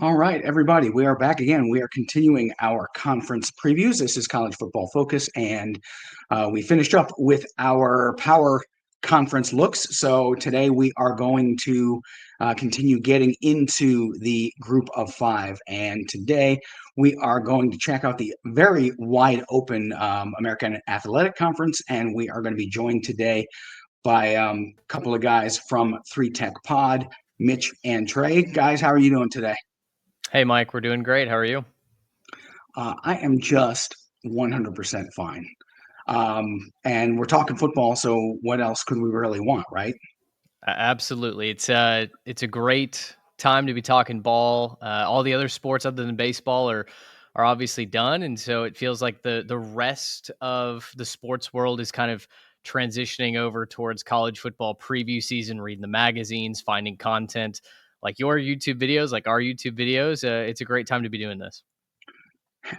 All right, everybody, we are back again. We are continuing our conference previews. This is College Football Focus, and we finished up with our power conference looks. So today we are going to continue getting into the group of five. And today we are going to check out the very wide open American Athletic Conference, and we are going to be joined today by a couple of guys from 3 Tech Pod, Mitch and Trey. Guys, how are you doing today? Hey, Mike, we're doing great. How are you? I am just 100% fine. And we're talking football, so what else could we really want, right? Absolutely. It's a great time to be talking ball. All the other sports other than baseball are obviously done, and so it feels like the rest of the sports world is kind of transitioning over towards college football preview season, reading the magazines, finding content like your YouTube videos, like our YouTube videos. It's a great time to be doing this.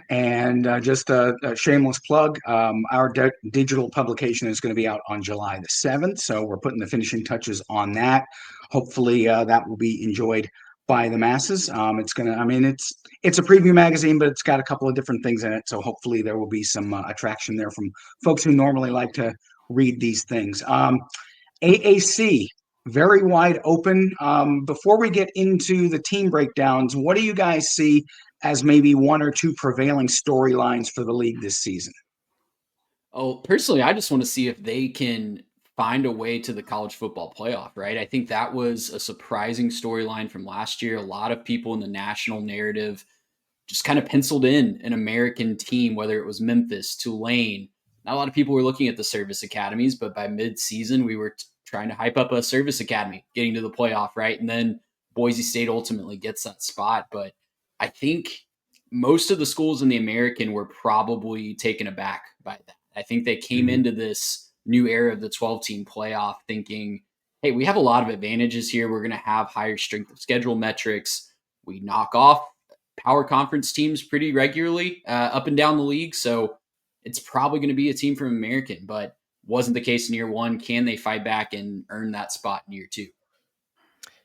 And just a shameless plug, our digital publication is going to be out on July the 7th. So we're putting the finishing touches on that. Hopefully that will be enjoyed by the masses. It's a preview magazine, but it's got a couple of different things in it. So hopefully there will be some attraction there from folks who normally like to read these things. AAC, very wide open. Before we get into the team breakdowns, what do you guys see as maybe one or two prevailing storylines for the league this season? Oh, personally, I just want to see if they can find a way to the college football playoff, right? I think that was a surprising storyline from last year. A lot of people in the national narrative just kind of penciled in an American team, whether it was Memphis, Tulane. Not a lot of people were looking at the service academies, but by mid-season, we were trying to hype up a service academy getting to the playoff, right? And then Boise State ultimately gets that spot. But I think most of the schools in the American were probably taken aback by that. I think they came into this new era of the 12-team playoff thinking, hey, we have a lot of advantages here. We're going to have higher strength of schedule metrics. We knock off power conference teams pretty regularly up and down the league. So it's probably going to be a team from American, but wasn't the case in year one. Can they fight back and earn that spot in year two?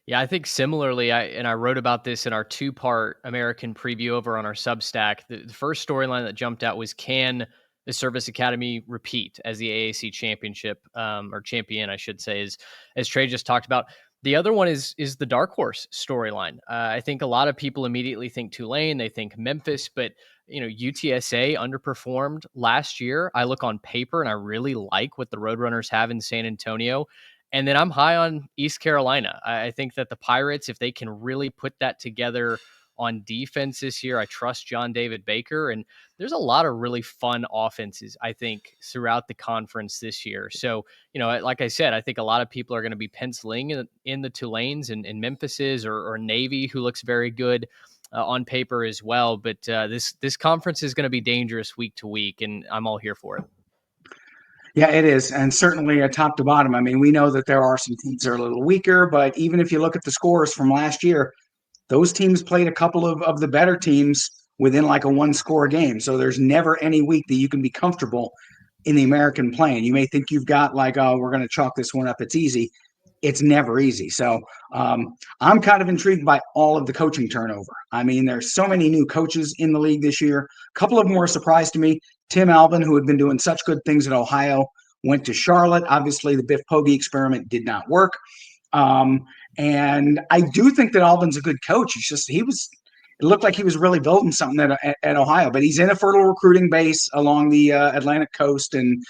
Yeah, I think similarly, I wrote about this in our two-part American preview over on our Substack. The first storyline that jumped out was, can the Service Academy repeat as the AAC championship, or champion, I should say, as Trey just talked about. The other one is the dark horse storyline. I think a lot of people immediately think Tulane, they think Memphis, but UTSA underperformed last year. I look on paper and I really like what the Roadrunners have in San Antonio. And then I'm high on East Carolina. I think that the Pirates, if they can really put that together on defense this year, I trust John David Baker. And there's a lot of really fun offenses, I think, throughout the conference this year. So, like I said, I think a lot of people are going to be penciling in the Tulanes and Memphises or Navy, who looks very good on paper as well. But this conference is going to be dangerous week to week, and I'm all here for it. Yeah, it is. And certainly top to bottom. I mean, we know that there are some teams that are a little weaker, but even if you look at the scores from last year, those teams played a couple of the better teams within like a one-score game. So there's never any week that you can be comfortable in the American playing. You may think you've got like, oh, we're going to chalk this one up. It's easy. It's never easy. So I'm kind of intrigued by all of the coaching turnover. I mean, there's so many new coaches in the league this year. A couple of them were a surprise to me. Tim Alvin, who had been doing such good things at Ohio, went to Charlotte. Obviously, the Biff Poggi experiment did not work. And I do think that Alvin's a good coach. It's just it looked like he was really building something at Ohio, but he's in a fertile recruiting base along the Atlantic coast. And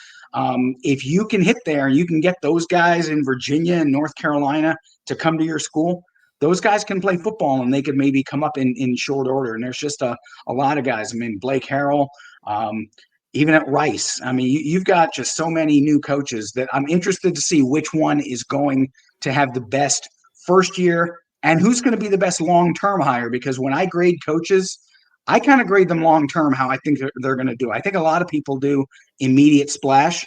if you can hit there, you can get those guys in Virginia and North Carolina to come to your school. Those guys can play football and they could maybe come up in short order. And there's just a lot of guys. I mean, Blake Harrell, even at Rice. I mean, you've got just so many new coaches that I'm interested to see which one is going to have the best first year and who's going to be the best long-term hire. Because when I grade coaches, I kind of grade them long-term how I think they're going to do. I think a lot of people do immediate splash,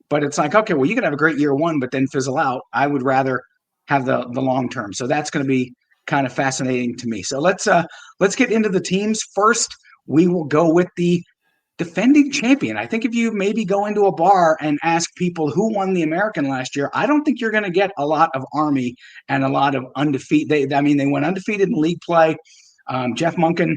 but it's like, okay, well, you can have a great year one, but then fizzle out. I would rather have the long-term. So that's going to be kind of fascinating to me. So let's get into the teams. First, we will go with the defending champion. I think if you maybe go into a bar and ask people who won the American last year, I don't think you're going to get a lot of Army and a lot of undefeated. They went undefeated in league play. Jeff Monken,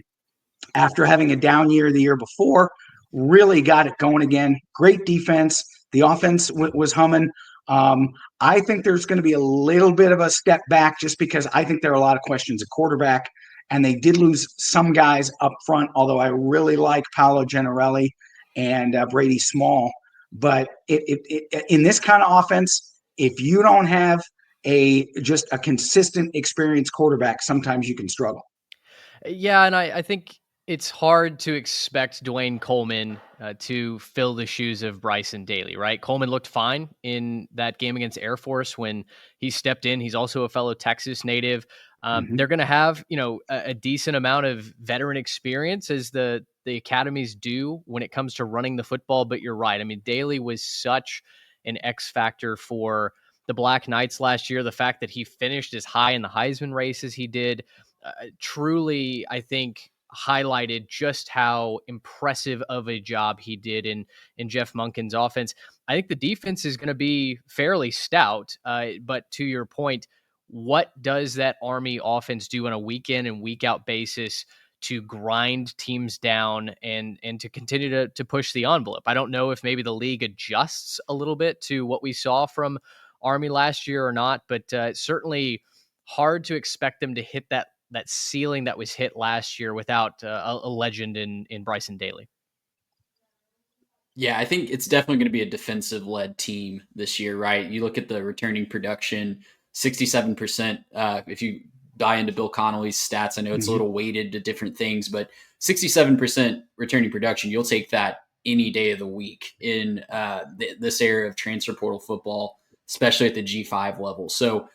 after having a down year the year before, really got it going again. Great defense. The offense was humming. I think there's going to be a little bit of a step back just because I think there are a lot of questions at quarterback, and they did lose some guys up front, although I really like Paolo Gennarelli and Brady Small. But in this kind of offense, if you don't have just a consistent, experienced quarterback, sometimes you can struggle. Yeah, and I think it's hard to expect Dwayne Coleman to fill the shoes of Bryson Daly, right? Coleman looked fine in that game against Air Force when he stepped in. He's also a fellow Texas native. They're going to have, a decent amount of veteran experience as the academies do when it comes to running the football. But you're right. I mean, Daly was such an X factor for the Black Knights last year. The fact that he finished as high in the Heisman race as he did, truly, I think, highlighted just how impressive of a job he did in Jeff Monken's offense. I think the defense is going to be fairly stout, but to your point, what does that Army offense do on a week in and week out basis to grind teams down and to continue to push the envelope? I don't know if maybe the league adjusts a little bit to what we saw from Army last year or not, but certainly hard to expect them to hit that ceiling that was hit last year without a legend in Bryson Daly. Yeah, I think it's definitely going to be a defensive led team this year, right? You look at the returning production, 67%. If you buy into Bill Connolly's stats, I know it's a little weighted to different things, but 67% returning production, you'll take that any day of the week in this era of transfer portal football, especially at the G5 level. So,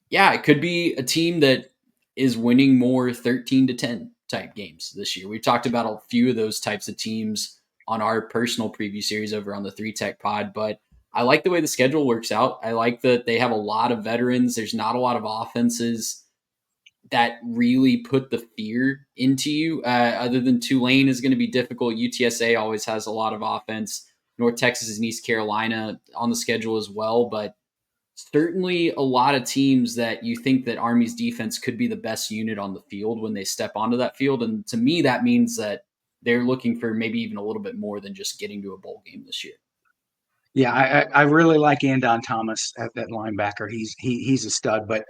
yeah, it could be a team that is winning more 13-10 type games this year. We've talked about a few of those types of teams on our personal preview series over on the 3 Tech Pod, but I like the way the schedule works out. I like that they have a lot of veterans. There's not a lot of offenses that really put the fear into you. Other than Tulane is going to be difficult. UTSA always has a lot of offense. North Texas and East Carolina on the schedule as well, but certainly a lot of teams that you think that Army's defense could be the best unit on the field when they step onto that field. And to me, that means that they're looking for maybe even a little bit more than just getting to a bowl game this year. Yeah, I really like Andon Thomas at that linebacker. He's a stud, but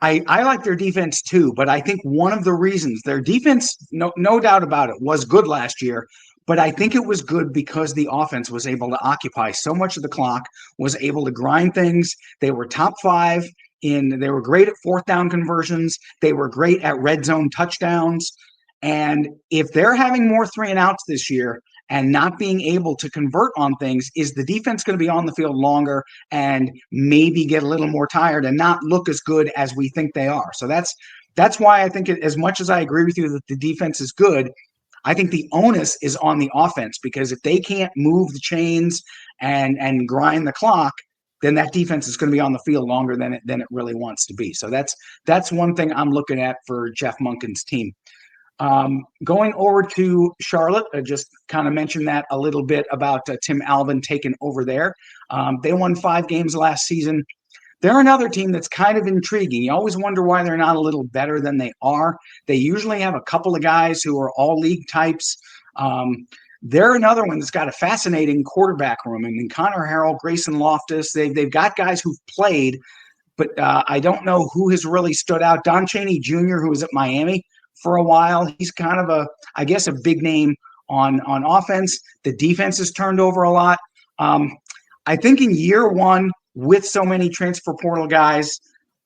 I like their defense too. But I think one of the reasons their defense, no doubt about it, was good last year. But I think it was good because the offense was able to occupy so much of the clock, was able to grind things. They were top 5 they were great at 4th down conversions. They were great at red zone touchdowns. And if they're having more 3 and outs this year and not being able to convert on things, is the defense going to be on the field longer and maybe get a little more tired and not look as good as we think they are? So that's why I think as much as I agree with you that the defense is good, I think the onus is on the offense, because if they can't move the chains and grind the clock, then that defense is going to be on the field longer than it really wants to be. So that's one thing I'm looking at for Jeff Monken's team. Going over to Charlotte, I just kind of mentioned that a little bit about Tim Alvin taking over there. They won 5 games last season. They're another team that's kind of intriguing. You always wonder why they're not a little better than they are. They usually have a couple of guys who are all league types. They're another one that's got a fascinating quarterback room. I mean, Connor Harrell, Grayson Loftus, they've got guys who've played, but I don't know who has really stood out. Don Chaney Jr., who was at Miami for a while, he's kind of I guess, a big name on offense. The defense has turned over a lot. I think in year one, with so many transfer portal guys,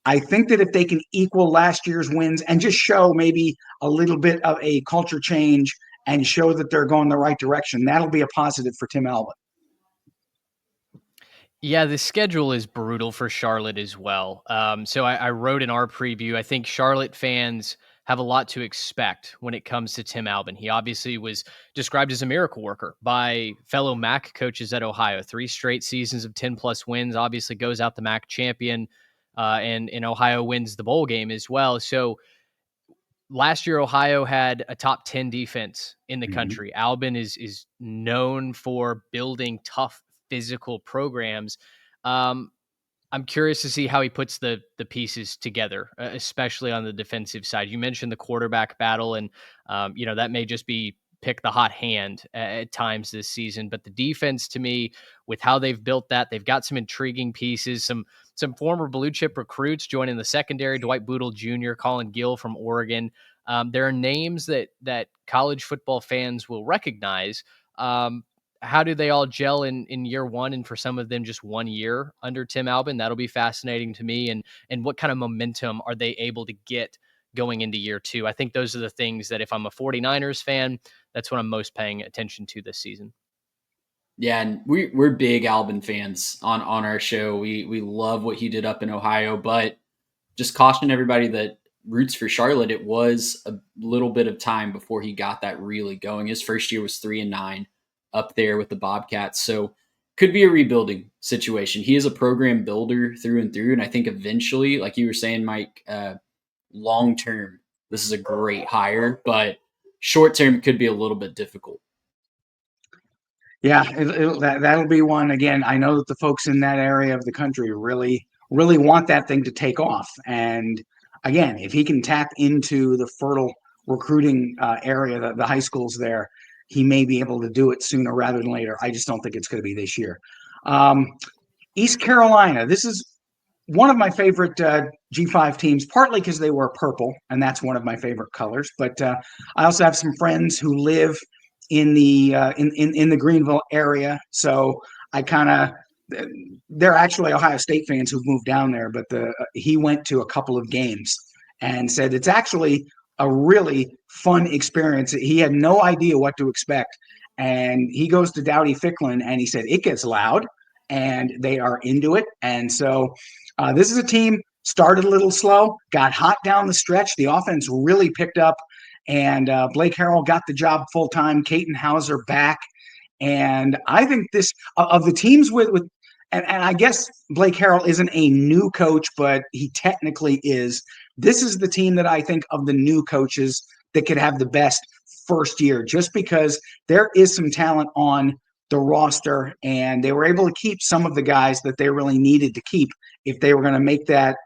I think that if they can equal last year's wins and just show maybe a little bit of a culture change and show that they're going the right direction, that'll be a positive for Tim Alvin. Yeah, the schedule is brutal for Charlotte as well. So I wrote in our preview, I think Charlotte fans have a lot to expect when it comes to Tim Alvin. He obviously was described as a miracle worker by fellow MAC coaches at Ohio. 3 straight seasons of 10-plus wins, obviously goes out the MAC champion, and Ohio wins the bowl game as well. So last year, Ohio had a top 10 defense in the country. Alvin is known for building tough physical programs. I'm curious to see how he puts the pieces together, especially on the defensive side. You mentioned the quarterback battle, and that may just be pick the hot hand at times this season. But the defense, to me, with how they've built that, they've got some intriguing pieces, some former blue chip recruits joining the secondary. Dwight Boodle Jr., Colin Gill from Oregon. There are names that college football fans will recognize. How do they all gel in year one, and for some of them just 1 year under Tim Albin? That'll be fascinating to me. And what kind of momentum are they able to get going into year two? I think those are the things that if I'm a 49ers fan, that's what I'm most paying attention to this season. Yeah, and we're big Albin fans on our show. We love what he did up in Ohio, but just caution everybody that roots for Charlotte. It was a little bit of time before he got that really going. His first year was 3-9 up there with the Bobcats, so could be a rebuilding situation. He is a program builder through and through, and I think eventually, like you were saying, Mike, long term, this is a great hire, but short term it could be a little bit difficult. Yeah, that'll be one. Again, I know that the folks in that area of the country really, really want that thing to take off. And again, if he can tap into the fertile recruiting area, the high schools there, he may be able to do it sooner rather than later. I just don't think it's going to be this year. Um, East Carolina, this is one of my favorite G5 teams, partly because they wear purple, and that's one of my favorite colors. But I also have some friends who live in the in the Greenville area, so I kind of they're actually Ohio State fans who've moved down there. But he went to a couple of games and said it's actually a really fun experience. He had no idea what to expect, and he goes to Dowdy Ficklin, and he said it gets loud, and they are into it, and so. This is a team started a little slow, got hot down the stretch. The offense really picked up, and Blake Harrell got the job full time. Caton Hauser back, and I think this of the teams with and I guess Blake Harrell isn't a new coach, but he technically is. This is the team that I think of the new coaches that could have the best first year, just because there is some talent on the roster, and they were able to keep some of the guys that they really needed to keep if they were going to make that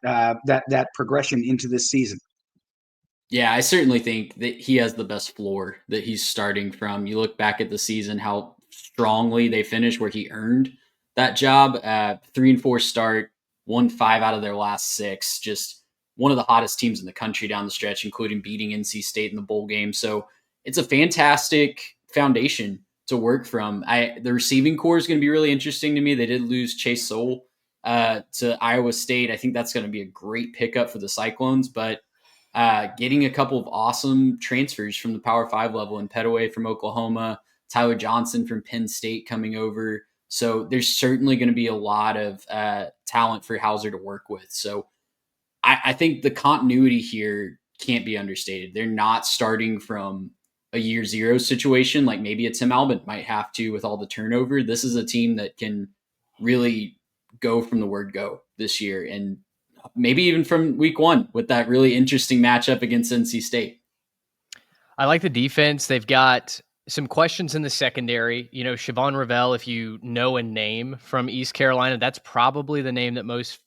progression into this season. Yeah, I certainly think that he has the best floor that he's starting from. You look back at the season, how strongly they finished, where he earned that job. 3-4 start, won 5 out of their last 6. Just one of the hottest teams in the country down the stretch, including beating NC State in the bowl game. So it's a fantastic foundation to work from. The receiving core is going to be really interesting to me. They did lose Chase Soule to Iowa State. I think that's going to be a great pickup for the Cyclones, but getting a couple of awesome transfers from the Power 5 level in Petaway from Oklahoma, Tyler Johnson from Penn State coming over. So there's certainly going to be a lot of talent for Hauser to work with. So I think the continuity here can't be understated. They're not starting from a year zero situation like maybe a Tim Albin might have to with all the turnover. This is a team that can really go from the word go this year, and maybe even from week one with that really interesting matchup against NC State. I like the defense. They've got some questions in the secondary. Siobhan Revelle, if you know a name from East Carolina, that's probably the name that most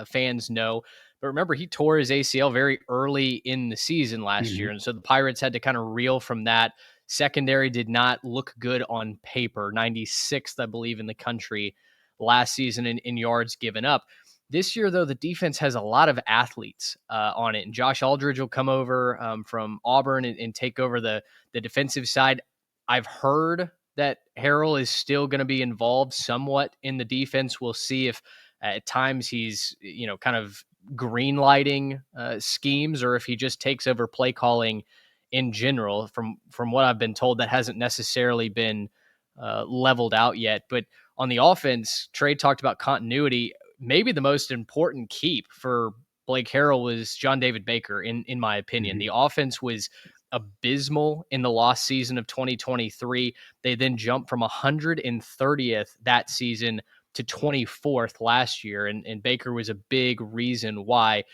fans know. But remember, he tore his ACL very early in the season last year. And so the Pirates had to kind of reel from that. Secondary did not look good on paper. 96th, I believe, in the country last season in yards given up. This year, though, the defense has a lot of athletes on it. And Josh Aldridge will come over from Auburn and take over the defensive side. I've heard that Harrell is still going to be involved somewhat in the defense. We'll see if at times he's, kind of green lighting schemes, or if he just takes over play calling in general. From what I've been told, that hasn't necessarily been leveled out yet. But on the offense, Trey talked about continuity. Maybe the most important keep for Blake Harrell was John David Baker, in my opinion. The offense was abysmal in the lost season of 2023. They then jumped from 130th that season to 24th last year. And Baker was a big reason why.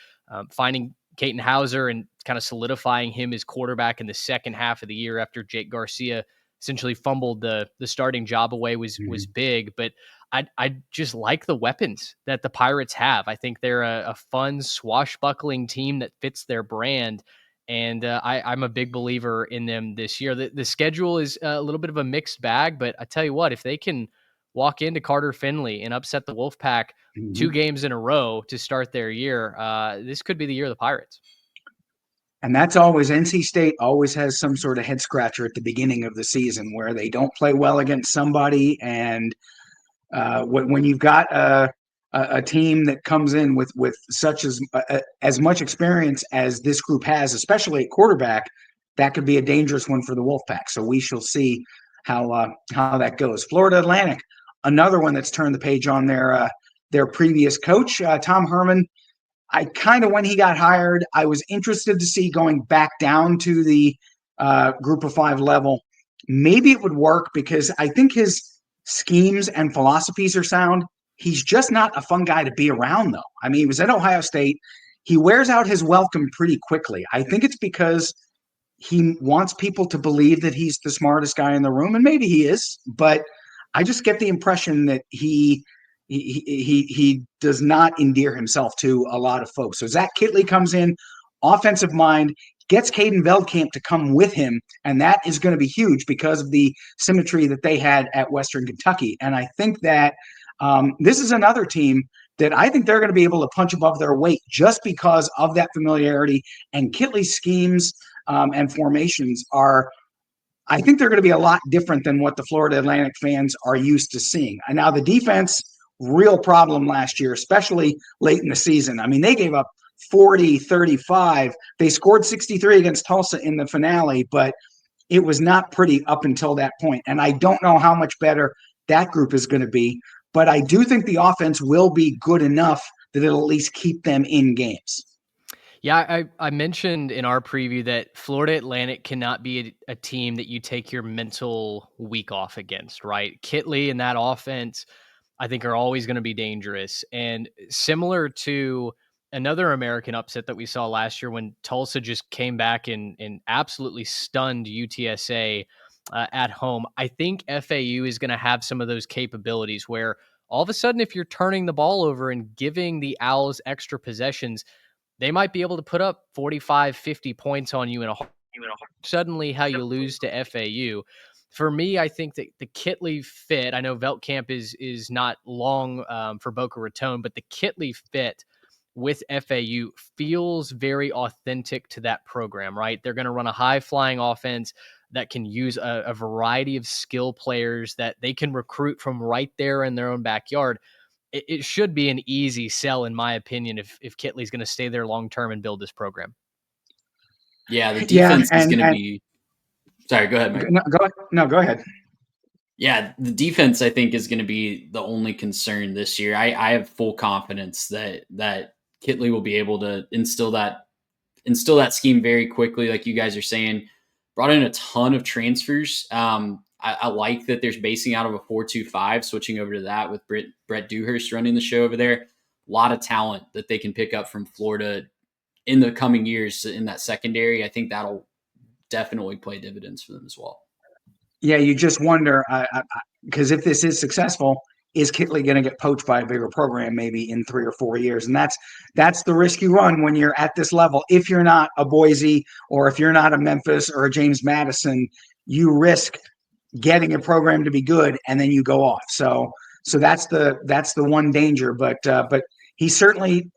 Finding Caton Hauser and kind of solidifying him as quarterback in the second half of the year after Jake Garcia essentially fumbled the starting job away was big. But I just like the weapons that the Pirates have. I think they're a fun, swashbuckling team that fits their brand. And I'm a big believer in them this year. The schedule is a little bit of a mixed bag, but I tell you what, if they can walk into Carter Finley and upset the Wolfpack 2 games in a row to start their year, this could be the year of the Pirates. And that's always, NC State always has some sort of head scratcher at the beginning of the season where they don't play well against somebody. And when you've got a team that comes in with such as much experience as this group has, especially at quarterback, that could be a dangerous one for the Wolfpack. So we shall see how that goes. Florida Atlantic, another one that's turned the page on their previous coach, Tom Herman. I kind of, when he got hired, I was interested to see going back down to the group of 5 level. Maybe it would work because I think his schemes and philosophies are sound. He's just not a fun guy to be around, though. I mean, he was at Ohio State. He wears out his welcome pretty quickly. I think it's because he wants people to believe that he's the smartest guy in the room, and maybe he is, but I just get the impression that he does not endear himself to a lot of folks. So Zach Kittley comes in, offensive mind, gets Caden Veldkamp to come with him, and that is going to be huge because of the symmetry that they had at Western Kentucky. And I think that this is another team that I think they're going to be able to punch above their weight just because of that familiarity. And Kittley's schemes and formations are, I think they're going to be a lot different than what the Florida Atlantic fans are used to seeing. And now the defense, real problem last year, especially late in the season. I mean, they gave up 40, 35. They scored 63 against Tulsa in the finale, but it was not pretty up until that point. And I don't know how much better that group is going to be, but I do think the offense will be good enough that it'll at least keep them in games. Yeah, I mentioned in our preview that Florida Atlantic cannot be a team that you take your mental week off against, right? Kittley and that offense, I think, are always going to be dangerous. And similar to another American upset that we saw last year when Tulsa just came back and absolutely stunned UTSA at home, I think FAU is going to have some of those capabilities where all of a sudden, if you're turning the ball over and giving the Owls extra possessions, they might be able to put up 45, 50 points on you in a suddenly how you lose to FAU. For me, I think that the Kittley fit, I know Veldkamp is not long for Boca Raton, but the Kittley fit with FAU feels very authentic to that program, right? They're going to run a high-flying offense that can use a variety of skill players that they can recruit from right there in their own backyard. It should be an easy sell, in my opinion, if Kittley's going to stay there long-term and build this program. Yeah, the defense is going to be – sorry, go ahead, Mike. Go ahead. Yeah, the defense, I think, is going to be the only concern this year. I have full confidence that Kittley will be able to instill that scheme very quickly, like you guys are saying. Brought in a ton of transfers. I like that there's basing out of a 4-2-5, switching over to that with Brett Dewhurst running the show over there. A lot of talent that they can pick up from Florida in the coming years in that secondary. I think that'll definitely play dividends for them as well. Yeah, you just wonder, because if this is successful, is Kittley going to get poached by a bigger program maybe in 3 or 4 years? And that's the risk you run when you're at this level. If you're not a Boise or if you're not a Memphis or a James Madison, you risk getting a program to be good and then you go off. So that's the one danger. But he certainly,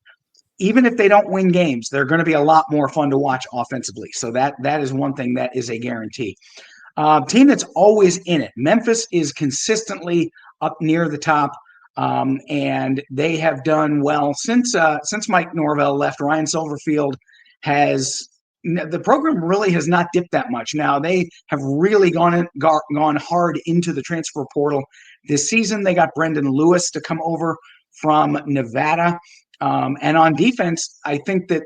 even if they don't win games, they're going to be a lot more fun to watch offensively. So that is one thing that is a guarantee. Team that's always in it. Memphis is consistently up near the top, and they have done well since Mike Norvell left. Ryan Silverfield the program really has not dipped that much. Now they have really gone hard into the transfer portal this season. They got Brendan Lewis to come over from Nevada. And on defense, I think that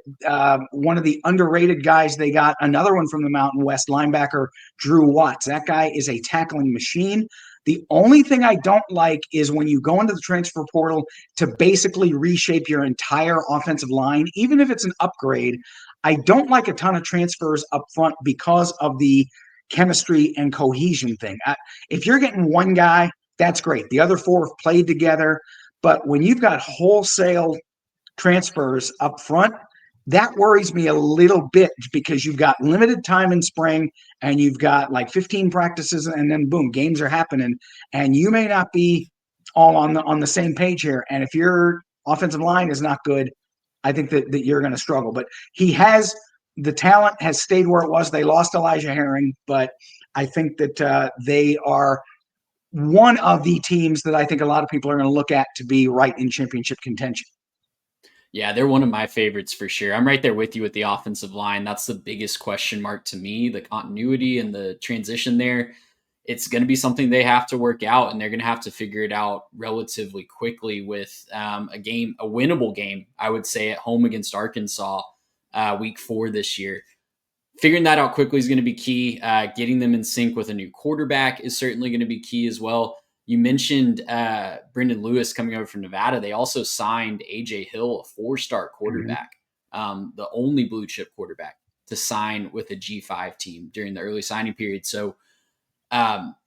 one of the underrated guys they got, another one from the Mountain West, linebacker Drew Watts. That guy is a tackling machine. The only thing I don't like is when you go into the transfer portal to basically reshape your entire offensive line, even if it's an upgrade. I don't like a ton of transfers up front because of the chemistry and cohesion thing. If you're getting one guy, that's great. The other four have played together. But when you've got wholesale transfers up front, that worries me a little bit because you've got limited time in spring and you've got like 15 practices and then boom, games are happening and you may not be all on the same page here. And if your offensive line is not good, I think that you're going to struggle. But the talent has stayed where it was. They lost Elijah Herring, but I think that they are one of the teams that I think a lot of people are going to look at to be right in championship contention. Yeah, they're one of my favorites for sure. I'm right there with you with the offensive line. That's the biggest question mark to me, the continuity and the transition there. It's going to be something they have to work out, and they're going to have to figure it out relatively quickly with a winnable game, I would say, at home against Arkansas week 4 this year. Figuring that out quickly is going to be key. Getting them in sync with a new quarterback is certainly going to be key as well. You mentioned Brendan Lewis coming over from Nevada. They also signed A.J. Hill, a 4-star quarterback, the only blue chip quarterback to sign with a G5 team during the early signing period. So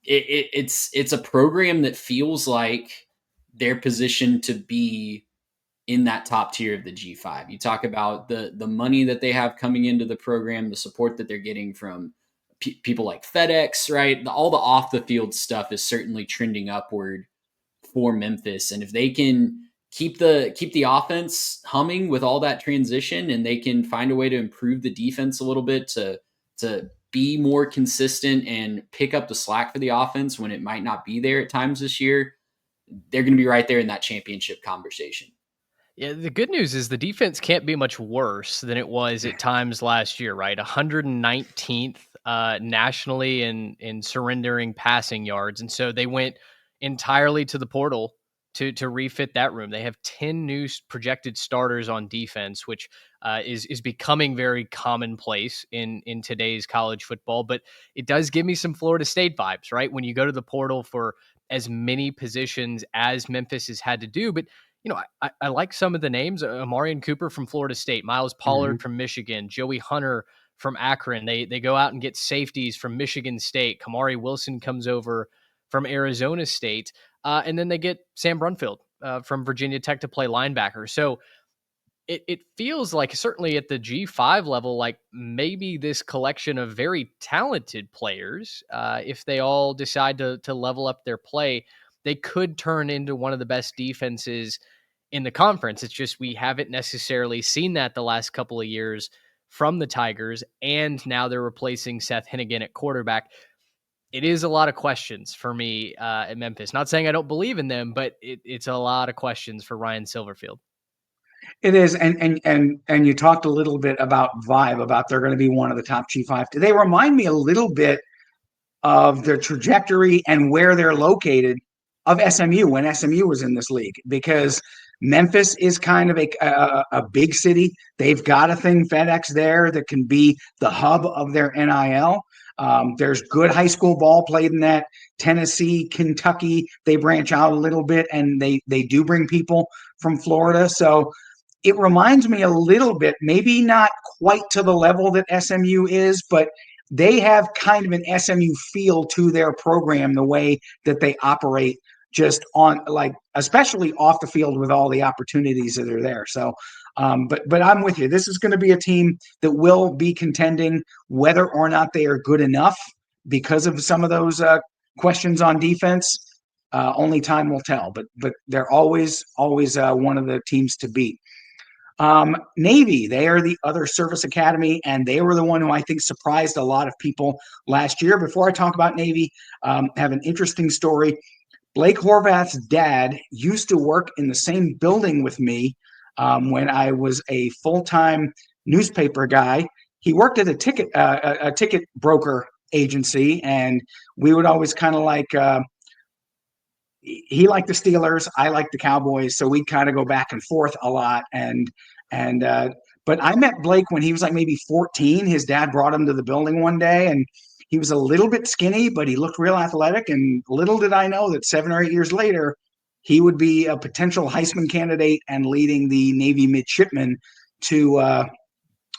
it's a program that feels like they're positioned to be in that top tier of the G5. You talk about the money that they have coming into the program, the support that they're getting from people like FedEx, right? All the off the field stuff is certainly trending upward for Memphis. And if they can keep the offense humming with all that transition, and they can find a way to improve the defense a little bit to be more consistent and pick up the slack for the offense when it might not be there at times this year, they're going to be right there in that championship conversation. Yeah, the good news is the defense can't be much worse than it was at times last year, right? 119th nationally in surrendering passing yards. And so they went entirely to the portal to refit that room. They have 10 new projected starters on defense, which is becoming very commonplace in today's college football. But it does give me some Florida State vibes, right? When you go to the portal for as many positions as Memphis has had to do. But I like some of the names. Amarian Cooper from Florida State, Miles Pollard from Michigan, Joey Hunter from Akron. They go out and get safeties from Michigan State. Kamari Wilson comes over from Arizona State. And then they get Sam Brunfield from Virginia Tech to play linebacker. So it feels like, certainly at the G5 level, like maybe this collection of very talented players, if they all decide to level up their play, they could turn into one of the best defenses in the conference. It's just we haven't necessarily seen that the last couple of years from the Tigers, and now they're replacing Seth Hennigan at quarterback. It is a lot of questions for me at Memphis. Not saying I don't believe in them, but it's a lot of questions for Ryan Silverfield. It is, and you talked a little bit about vibe, about they're going to be one of the top G5. They remind me a little bit of their trajectory and where they're located of SMU when SMU was in this league, because Memphis is kind of a big city. They've got a thing, FedEx, there that can be the hub of their NIL. There's good high school ball played in that. Tennessee, Kentucky, they branch out a little bit, and they do bring people from Florida. So it reminds me a little bit, maybe not quite to the level that SMU is, but they have kind of an SMU feel to their program, the way that they operate, just on, like, especially off the field with all the opportunities that are there. So, but I'm with you. This is going to be a team that will be contending, whether or not they are good enough because of some of those questions on defense. Only time will tell, but they're always one of the teams to beat. Navy, they are the other service academy, and they were the one who I think surprised a lot of people last year. Before I talk about Navy, have an interesting story. Blake Horvath's dad used to work in the same building with me when I was a full-time newspaper guy. He worked at a ticket broker agency, and we would always kind of like he liked the Steelers, I liked the Cowboys, so we'd kind of go back and forth a lot. But I met Blake when he was like maybe 14. His dad brought him to the building one day, and he was a little bit skinny, but he looked real athletic. And little did I know that 7 or 8 years later, he would be a potential Heisman candidate and leading the Navy midshipmen to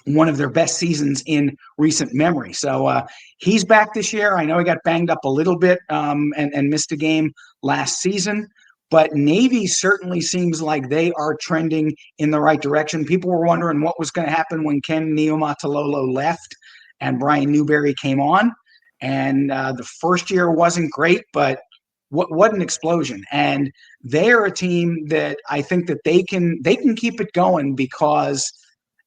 one of their best seasons in recent memory. So he's back this year. I know he got banged up a little bit and missed a game last season, but Navy certainly seems like they are trending in the right direction. People were wondering what was going to happen when Ken Niumatalolo left and Brian Newberry came on. And the first year wasn't great, but what an explosion. And they are a team that I think that they can keep it going, because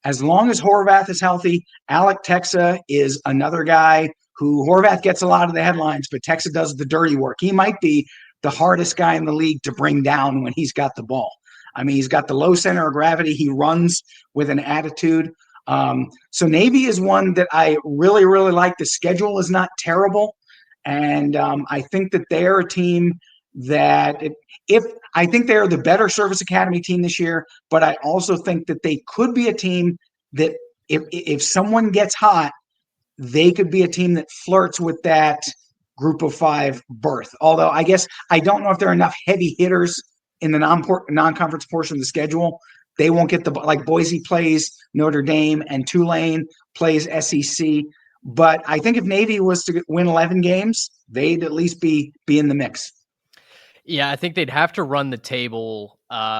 as long as Horvath is healthy, Alec Texa is another guy who Horvath gets a lot of the headlines, but Texa does the dirty work. He might be the hardest guy in the league to bring down when he's got the ball. I mean, he's got the low center of gravity. He runs with an attitude. So Navy is one that I really, really like. The schedule is not terrible. And I think that they're a team that if I think they're the better service academy team this year, but I also think that they could be a team that if someone gets hot, they could be a team that flirts with that group of 5 berth. Although I guess I don't know if there are enough heavy hitters in the non-conference portion of the schedule. They won't get like Boise plays Notre Dame and Tulane plays SEC. But I think if Navy was to win 11 games, they'd at least be in the mix. Yeah, I think they'd have to run the table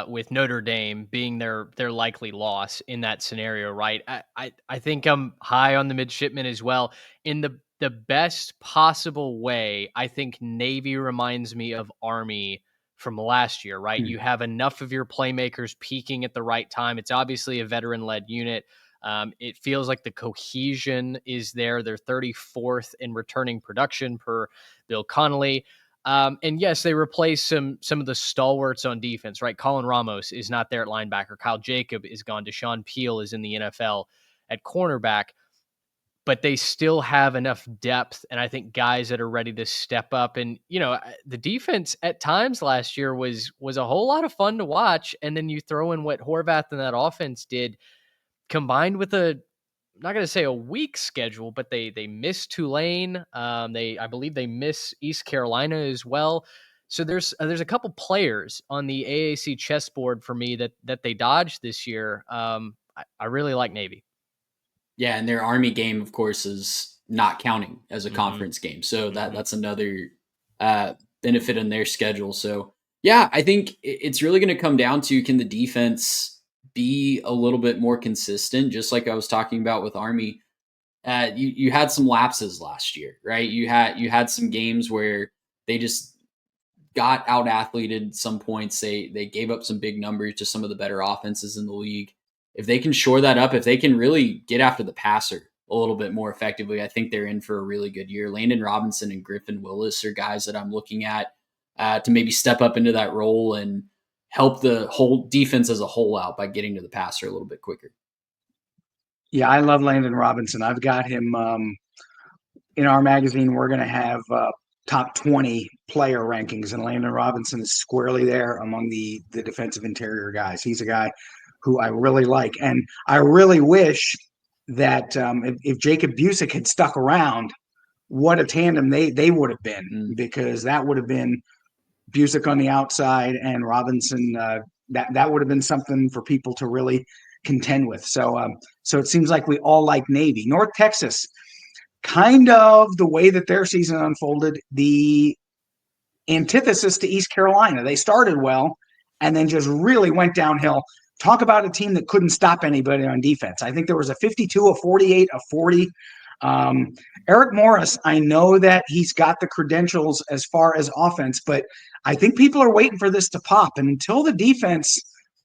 with Notre Dame being their likely loss in that scenario, right? I think I'm high on the midshipmen as well. In the best possible way, I think Navy reminds me of Army from last year, right? You have enough of your playmakers peaking at the right time. It's obviously a veteran-led unit. It feels like the cohesion is there. They're 34th in returning production per Bill Connolly. And yes, they replace some of the stalwarts on defense, right? Colin Ramos is not there at linebacker. Kyle Jacob is gone. Deshaun Peel is in the NFL at cornerback, but they still have enough depth. And I think guys that are ready to step up. And, the defense at times last year was a whole lot of fun to watch. And then you throw in what Horvath and that offense did, combined with I'm not going to say a weak schedule, but they miss Tulane. I believe they miss East Carolina as well. So there's a couple players on the AAC chessboard for me that they dodged this year. I really like Navy. Yeah, and their Army game, of course, is not counting as a conference game. So that's another benefit in their schedule. So, yeah, I think it's really going to come down to, can the defense be a little bit more consistent? Just like I was talking about with Army, you had some lapses last year, right? You had some games where they just got out athleted some points. They gave up some big numbers to some of the better offenses in the league. If they can shore that up, if they can really get after the passer a little bit more effectively, I think they're in for a really good year. Landon Robinson and Griffin Willis are guys that I'm looking at to maybe step up into that role and help the whole defense as a whole out by getting to the passer a little bit quicker. Yeah, I love Landon Robinson. I've got him in our magazine. We're going to have top 20 player rankings, and Landon Robinson is squarely there among the defensive interior guys. He's a guy who I really like, and I really wish that if Jacob Busick had stuck around, what a tandem they would have been, because that would have been Busick on the outside and Robinson. That would have been something for people to really contend with. So it seems like we all like Navy. North Texas, kind of the way that their season unfolded, the antithesis to East Carolina. They started well and then just really went downhill. Talk about a team that couldn't stop anybody on defense. I think there was a 52, a 48, a 40. Eric Morris, I know that he's got the credentials as far as offense, but I think people are waiting for this to pop. And until the defense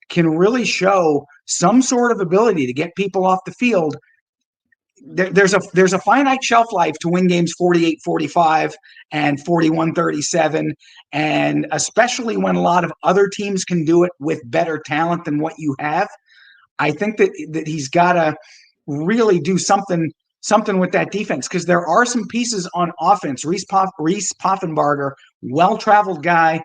can really show some sort of ability to get people off the field, there's a finite shelf life to win games 48-45 and 41-37, and especially when a lot of other teams can do it with better talent than what you have. I think that he's got to really do something with that defense, because there are some pieces on offense. Reese Poffenbarger, well-traveled guy,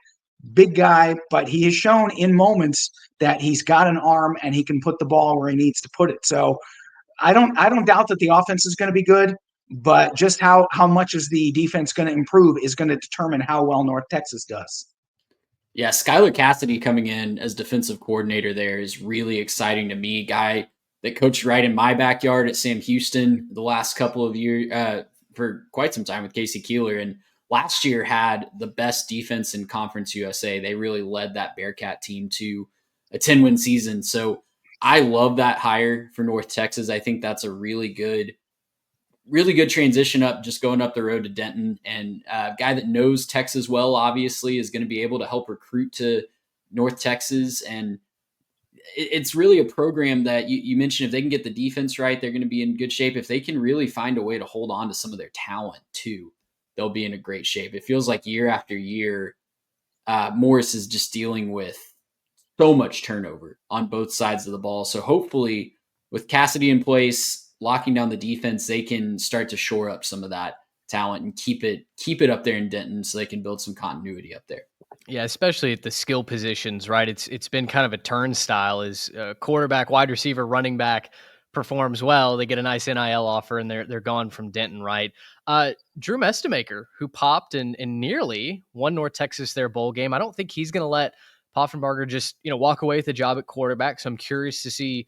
big guy, but he has shown in moments that he's got an arm and he can put the ball where he needs to put it. So I don't doubt that the offense is going to be good, but just how much is the defense going to improve is going to determine how well North Texas does. Yeah, Skylar Cassidy coming in as defensive coordinator there is really exciting to me. Guy that coached right in my backyard at Sam Houston the last couple of years, for quite some time with Casey Keeler. And last year had the best defense in Conference USA. They really led that Bearcat team to a 10-win season. So I love that hire for North Texas. I think that's a really good transition up, just going up the road to Denton. And a guy that knows Texas well, obviously, is going to be able to help recruit to North Texas. And it's really a program that you mentioned, if they can get the defense right, they're going to be in good shape. If they can really find a way to hold on to some of their talent too, they'll be in a great shape. It feels like year after year, Morris is just dealing with so much turnover on both sides of the ball. So hopefully with Cassidy in place, locking down the defense, they can start to shore up some of that talent and keep it up there in Denton so they can build some continuity up there. Yeah, especially at the skill positions, right? It's been kind of a turnstile. Is quarterback, wide receiver, running back performs well, they get a nice NIL offer, and they're gone from Denton, right? Drew Mestamaker, who popped and nearly won North Texas their bowl game. I don't think he's going to let Poffenbarger just walk away with the job at quarterback. So I'm curious to see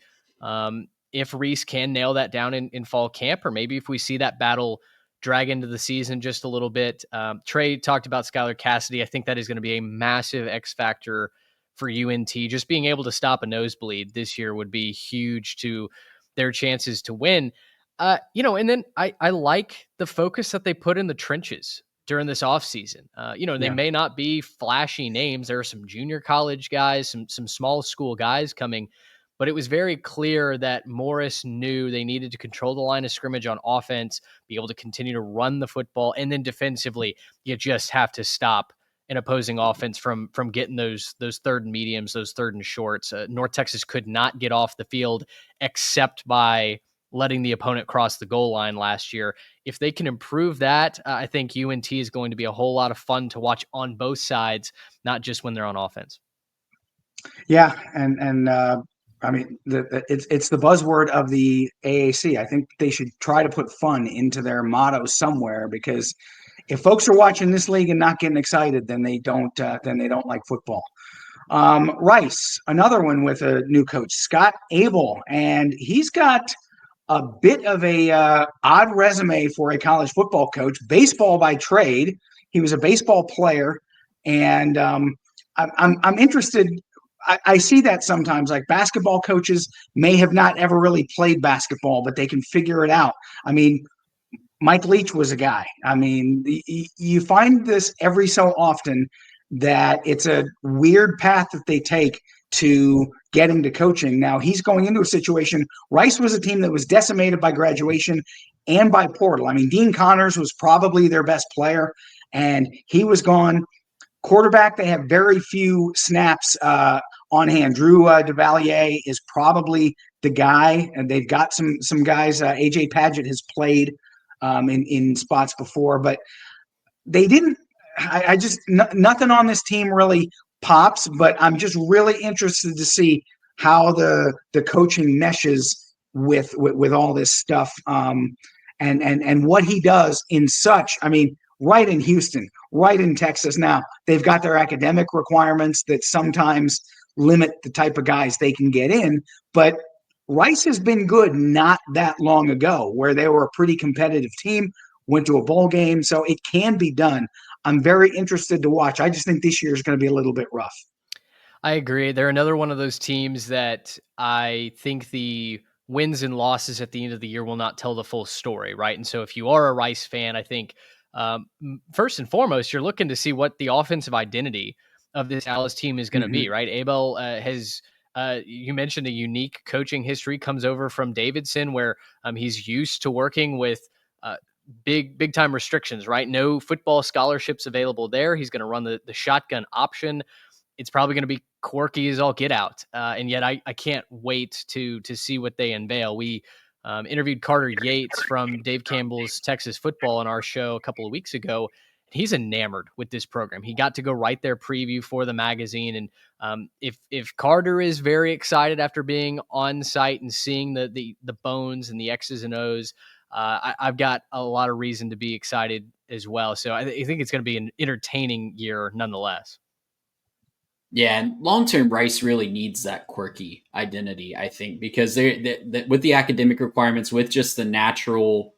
if Reese can nail that down in fall camp, or maybe if we see that battle drag into the season just a little bit. Trey talked about Skylar Cassidy. I think that is going to be a massive X factor for UNT. Just being able to stop a nosebleed this year would be huge to their chances to win. And then I like the focus that they put in the trenches during this offseason. They may not be flashy names. There are some junior college guys, some small school guys coming, but it was very clear that Morris knew they needed to control the line of scrimmage on offense, be able to continue to run the football, and then defensively, you just have to stop an opposing offense from getting those third and mediums, those third and shorts. North Texas could not get off the field except by letting the opponent cross the goal line last year. If they can improve that, I think UNT is going to be a whole lot of fun to watch on both sides, not just when they're on offense. Yeah, and I mean, it's the buzzword of the AAC. I think they should try to put fun into their motto somewhere, because if folks are watching this league and not getting excited, then they don't like football. Rice, another one with a new coach, Scott Abel, and he's got a bit of a odd resume for a college football coach. Baseball by trade, he was a baseball player, and I'm interested. I see that sometimes, like basketball coaches may have not ever really played basketball, but they can figure it out. I mean, Mike Leach was a guy. I mean, you find this every so often, that it's a weird path that they take to getting to coaching. Now he's going into a situation. Rice was a team that was decimated by graduation and by portal. I mean, Dean Connors was probably their best player, and he was gone. Quarterback, they have very few snaps on hand. Drew DeValier is probably the guy, and they've got some guys. AJ Padgett has played in spots before, but they didn't. I just nothing on this team really pops. But I'm just really interested to see how the coaching meshes with all this stuff, and what he does in such. I mean, right in Houston, right in Texas. Now they've got their academic requirements that sometimes limit the type of guys they can get in, but Rice has been good not that long ago, where they were a pretty competitive team, went to a bowl game, so it can be done. I'm very interested to watch. I just think this year is going to be a little bit rough. I agree. They're another one of those teams that I think the wins and losses at the end of the year will not tell the full story, right? And so if you are a Rice fan, I think first and foremost, you're looking to see what the offensive identity of this Dallas team is going to be, right? Abel has, you mentioned a unique coaching history, comes over from Davidson, where he's used to working with big time restrictions, right? No football scholarships available there. He's going to run the shotgun option. It's probably going to be quirky as all get out. And yet I can't wait to see what they unveil. We interviewed Carter Yates from Dave Campbell's Texas Football on our show a couple of weeks ago. He's enamored with this program. He got to go write their preview for the magazine. And if Carter is very excited after being on site and seeing the bones and the X's and O's, I've got a lot of reason to be excited as well. So I think it's going to be an entertaining year nonetheless. Yeah, and long term, Rice really needs that quirky identity, I think, because with the academic requirements, with just the natural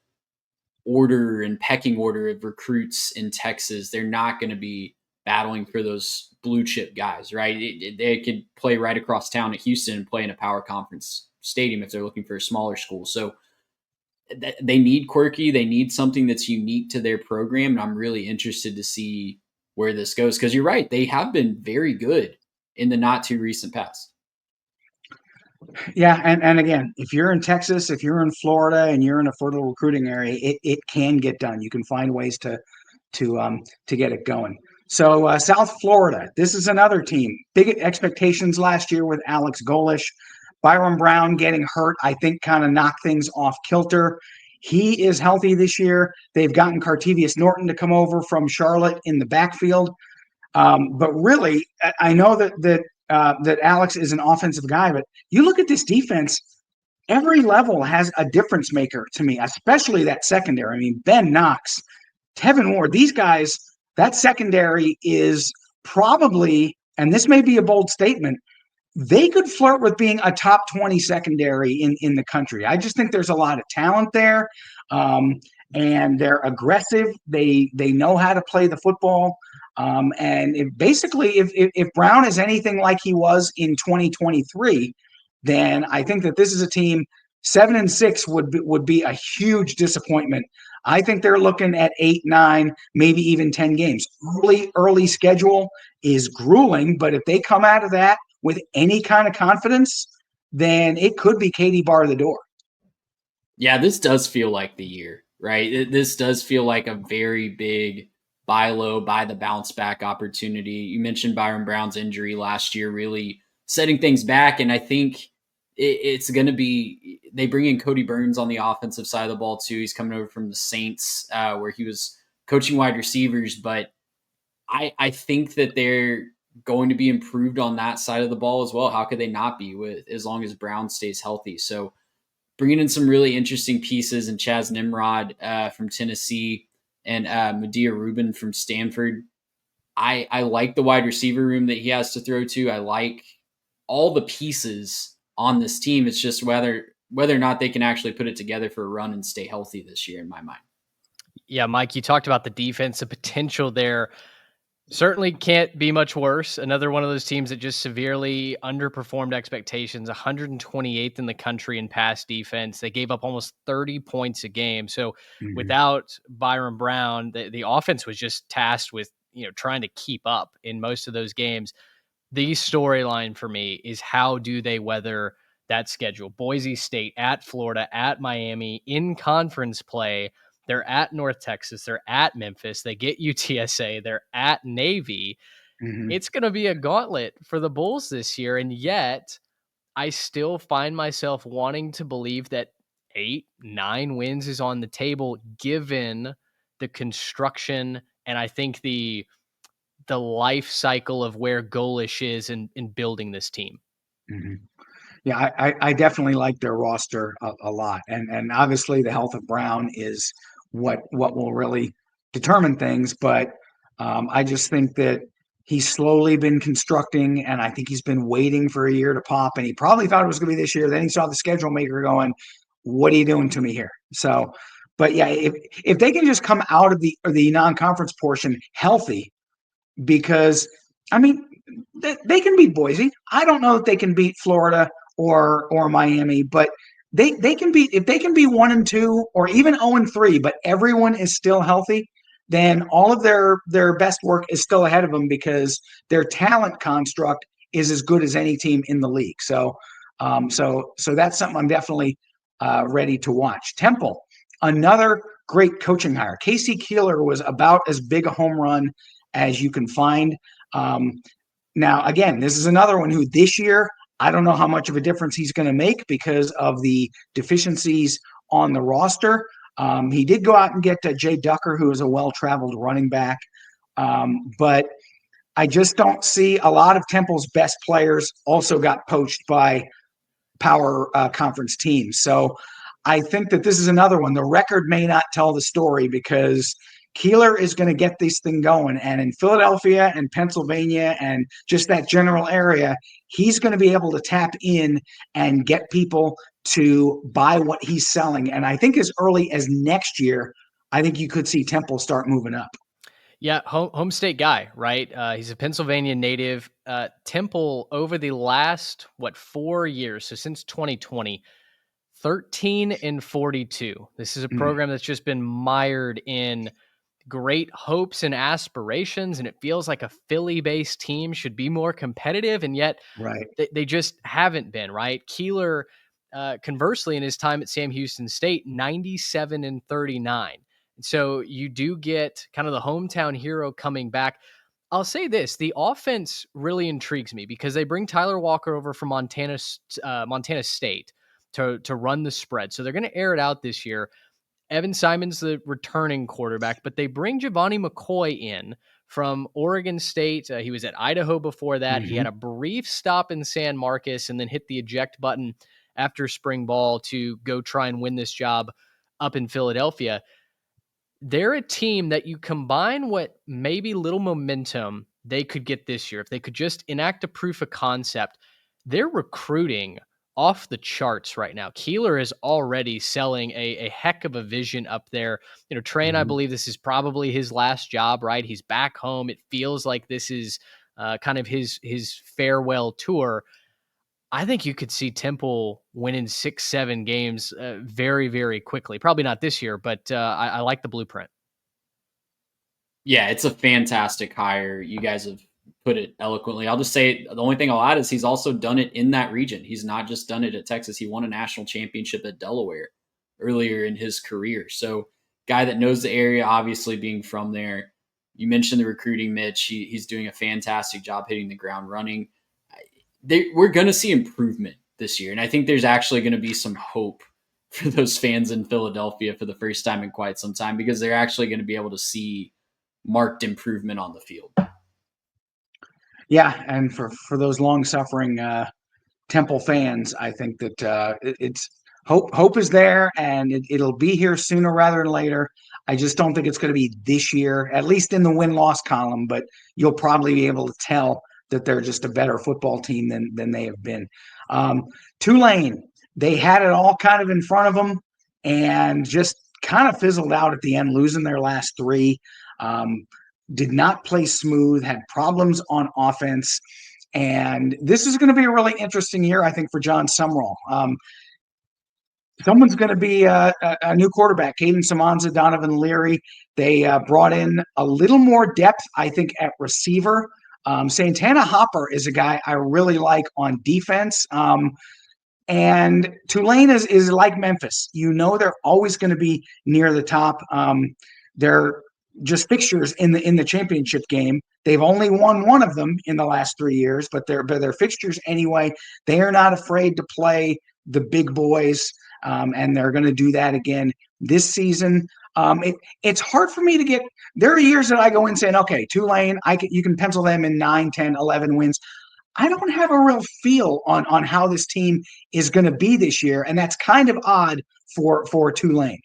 order and pecking order of recruits in Texas, they're not going to be battling for those blue chip guys, right? They could play right across town at Houston and play in a power conference stadium if they're looking for a smaller school. So they need quirky. They need something that's unique to their program. And I'm really interested to see where this goes because you're right. They have been very good in the not too recent past. Yeah, and again, if you're in Texas, if you're in Florida, and you're in a fertile recruiting area, it can get done. You can find ways to get it going. So South Florida, this is another team. Big expectations last year with Alex Golish. Byron Brown getting hurt, I think, kind of knocked things off kilter. He is healthy this year. They've gotten Cartevious Norton to come over from Charlotte in the backfield. But really, I know that Alex is an offensive guy, but you look at this defense, every level has a difference maker to me, especially that secondary. I mean, Ben Knox, Tevin Ward, these guys, that secondary is probably, and this may be a bold statement, they could flirt with being a top 20 secondary in the country. I just think there's a lot of talent there. And they're aggressive. They know how to play the football. And if Brown is anything like he was in 2023, then I think that this is a team 7-6 would be a huge disappointment. I think they're looking at 8, 9, maybe even 10 games. Early schedule is grueling, but if they come out of that with any kind of confidence, then it could be Katie bar the door. Yeah, this does feel like the year, right? This does feel like a very big buy low, buy the bounce back opportunity. You mentioned Byron Brown's injury last year, really setting things back. And I think it's going to be, they bring in Cody Burns on the offensive side of the ball too. He's coming over from the Saints where he was coaching wide receivers. But I think that they're going to be improved on that side of the ball as well. How could they not be with as long as Brown stays healthy? So bringing in some really interesting pieces and Chaz Nimrod from Tennessee and Medea Rubin from Stanford. I like the wide receiver room that he has to throw to. I like all the pieces on this team. It's just whether or not they can actually put it together for a run and stay healthy this year in my mind. Yeah, Mike, you talked about the defense, the potential there. Certainly can't be much worse. Another one of those teams that just severely underperformed expectations, 128th in the country in pass defense. They gave up almost 30 points a game. So without Byron Brown, the offense was just tasked with, trying to keep up in most of those games. The storyline for me is how do they weather that schedule? Boise State, at Florida, at Miami, in conference play. They're at North Texas. They're at Memphis. They get UTSA. They're at Navy. It's going to be a gauntlet for the Bulls this year. And yet I still find myself wanting to believe that 8, 9 wins is on the table, given the construction. And I think the life cycle of where Golish is in building this team. Yeah, I definitely like their roster a lot. And obviously the health of Brown is what will really determine things. But I just think that he's slowly been constructing, and I think he's been waiting for a year to pop. And he probably thought it was going to be this year. Then he saw the schedule maker going, "What are you doing to me here?" So, but yeah, if they can just come out of the non-conference portion healthy, because I mean they can beat Boise. I don't know if they can beat Florida or Miami, but they can beat, if they can be 1-2 or even 0-3, but everyone is still healthy, then all of their best work is still ahead of them because their talent construct is as good as any team in the league. So so that's something I'm definitely ready to watch. Temple, another great coaching hire. Casey Keeler was about as big a home run as you can find. Now, again, this is another one who this year, I don't know how much of a difference he's going to make because of the deficiencies on the roster. He did go out and get Jay Ducker, who is a well-traveled running back. But I just don't see a lot of Temple's best players also got poached by power conference teams. So I think that this is another one. The record may not tell the story because Keeler is going to get this thing going. And in Philadelphia and Pennsylvania and just that general area, he's going to be able to tap in and get people to buy what he's selling. And I think as early as next year, I think you could see Temple start moving up. Yeah, home state guy, right? He's a Pennsylvania native. Temple over the last 4 years, so since 2020, 13-42. This is a program that's just been mired in great hopes and aspirations, and it feels like a Philly-based team should be more competitive, and yet Right. they just haven't been, right? Keeler, conversely, in his time at Sam Houston State, 97-39. So you do get kind of the hometown hero coming back. I'll say this, the offense really intrigues me because they bring Tyler Walker over from Montana State to run the spread. So they're going to air it out this year. Evan Simon's the returning quarterback, but they bring Giovanni McCoy in from Oregon State. He was at Idaho before that. He had a brief stop in San Marcos and then hit the eject button after spring ball to go try and win this job up in Philadelphia. They're a team that you combine what maybe little momentum they could get this year. If they could just enact a proof of concept, they're recruiting off the charts right now. Keeler is already selling a heck of a vision up there. Trey and I believe this is probably his last job, right? He's back home. It feels like this is kind of his farewell tour. I think you could see Temple winning 6-7 games very, very quickly. Probably not this year, but I like the blueprint. Yeah, it's a fantastic hire. You guys have put it eloquently. I'll just say the only thing I'll add is he's also done it in that region. He's not just done it at Texas. He won a national championship at Delaware earlier in his career. So, guy that knows the area, obviously being from there. You mentioned the recruiting, Mitch. He's doing a fantastic job hitting the ground running. We're going to see improvement this year. And I think there's actually going to be some hope for those fans in Philadelphia for the first time in quite some time because they're actually going to be able to see marked improvement on the field. Yeah, and for those long-suffering Temple fans, I think that it's hope is there, and it'll be here sooner rather than later. I just don't think it's going to be this year, at least in the win-loss column. But you'll probably be able to tell that they're just a better football team than they have been. Tulane, they had it all kind of in front of them, and just kind of fizzled out at the end, losing their last three. Did not play smooth, had problems on offense. And this is going to be a really interesting year, I think, for John Sumrall. Someone's going to be a new quarterback, Caden Samanza, Donovan Leary. They brought in a little more depth, I think, at receiver. Santana Hopper is a guy I really like on defense. And Tulane is like Memphis. They're always going to be near the top. They're just fixtures in the championship game. They've only won one of them in the last 3 years, but they're fixtures anyway. They are not afraid to play the big boys, and they're going to do that again this season. It's hard for me to get. There are years that I go in saying, okay, Tulane, you can pencil them in 9, 10, 11 wins. I don't have a real feel on how this team is going to be this year, and that's kind of odd for Tulane.